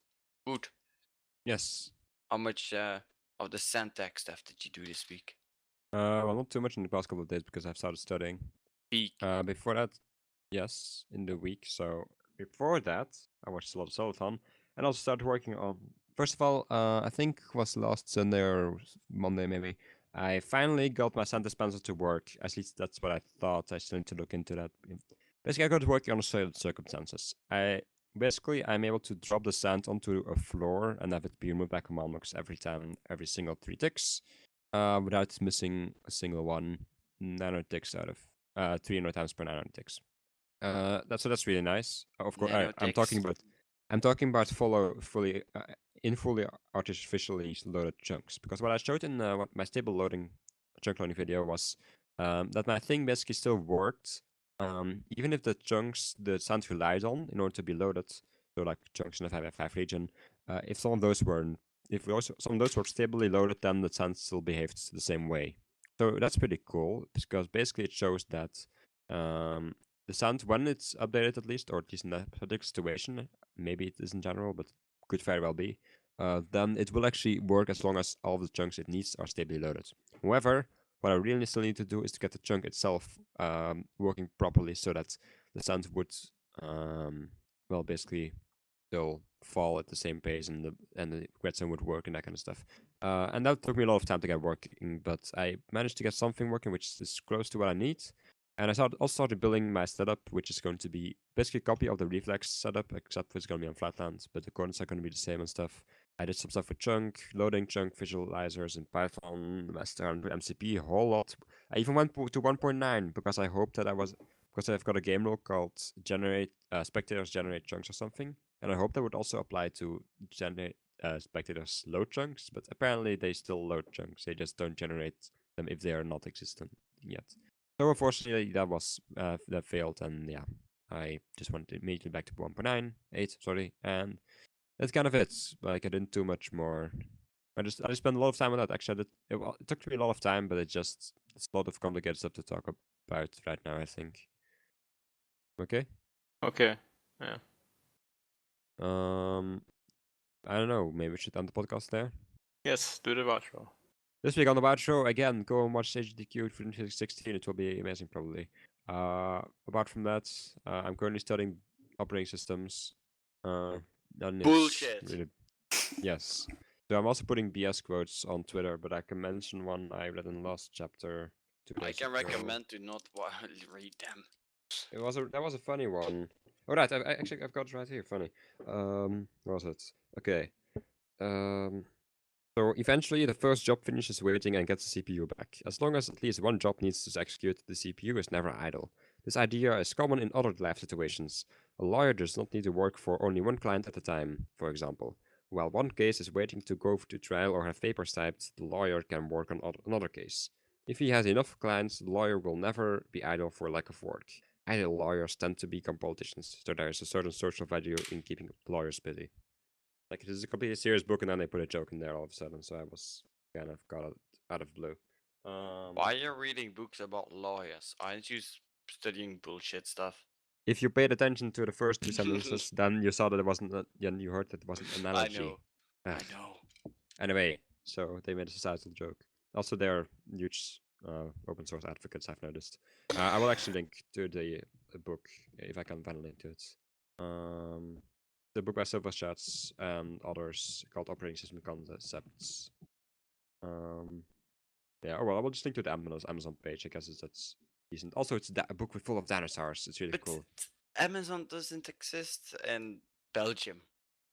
Good. Yes. How much of the Sandtech stuff did you do this week? Well, not too much in the past couple of days because I've started studying. Peak. Before that, yes, in the week. So before that, I watched a lot of Solothon, and also started working on. First of all, I think it was last Sunday or Monday maybe. I finally got my sand dispenser to work. At least that's what I thought. I still need to look into that. Basically, I got working under certain circumstances. I'm able to drop the sand onto a floor and have it be removed by command box every time, every single 3 ticks, without missing a single one. 900 ticks out of 300 times per 900 ticks. That's really nice. Of course, I'm talking about fully artificially loaded chunks, because what I showed in my stable chunk loading video was that my thing basically still worked, even if the sand relied on in order to be loaded. So like chunks in the 5x5 region, if some of those were stably loaded, then the sand still behaved the same way. So that's pretty cool, because basically it shows that the sand, when it's updated at least, or at least in that particular situation, maybe it is in general, but could very well be, then it will actually work as long as all the chunks it needs are stably loaded. However, what I really still need to do is to get the chunk itself working properly, so that the sand would, basically still fall at the same pace, and the redstone would work and that kind of stuff. And that took me a lot of time to get working, but I managed to get something working which is close to what I need. And I also started building my setup, which is going to be basically a copy of the reflex setup, except it's going to be on flatland, but the coordinates are going to be the same and stuff. I did some stuff with chunk, loading chunk visualizers in Python, Master and MCP, a whole lot. I even went to 1.9 because I hoped that because I've got a game rule called spectators generate chunks or something, and I hope that would also apply to generate spectators load chunks, but apparently they still load chunks, they just don't generate them if they are not existent yet. So unfortunately, that failed, and yeah, I just went immediately back to 1.9.8, sorry, and that's kind of it. Like, I didn't do much more. I just spent a lot of time on that. Actually, it took me a lot of time, but it's a lot of complicated stuff to talk about right now, I think. Okay. Okay. Yeah. I don't know. Maybe we should end the podcast there. Yes, do the outro. This week on the outro, again, go and watch HDQ 2016. It will be amazing, probably. Apart from that, I'm currently studying operating systems. And it's Bullshit. really, yes. So I'm also putting BS quotes on Twitter, but I can mention one I read in the last chapter. I can recommend to not read them. That was a funny one. Oh, right. I've got it right here. Funny. What was it? Okay. So eventually, the first job finishes waiting and gets the CPU back. As long as at least one job needs to execute, the CPU is never idle. This idea is common in other life situations. A lawyer does not need to work for only one client at a time, for example. While one case is waiting to go to trial or have papers typed, the lawyer can work on another case. If he has enough clients, the lawyer will never be idle for lack of work. Idle lawyers tend to become politicians, so there is a certain social value in keeping lawyers busy. Like, this is a completely serious book, and then they put a joke in there all of a sudden, so I was kind of got it out of blue. Why are you reading books about lawyers? Aren't you studying bullshit stuff? if you paid attention to the first 2 sentences, then you saw that it wasn't. Then you heard that it wasn't an I analogy. know. I Ugh. know. Anyway, so they made a societal joke. Also, they're huge open source advocates, I've noticed. I will actually link to the book if I can find a link to it. The book by Silver Chats and others called Operating System Concepts. Yeah, oh well, I will just link to the Amazon page. I guess that's decent. Also, it's a book full of dinosaurs. It's really But cool. Amazon doesn't exist in Belgium.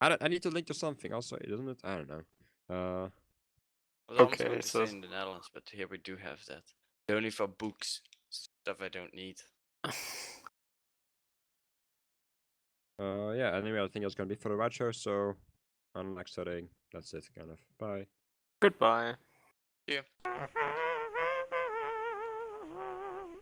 I need to link to something also, doesn't it? I don't know. Well, I was Okay, going to so- say in the Netherlands, but here we do have that. Only for books, stuff I don't need. Yeah, anyway, I think it's gonna be for the Ride Show, so unlike studying, that's it, kind of. Bye. Goodbye. Yeah.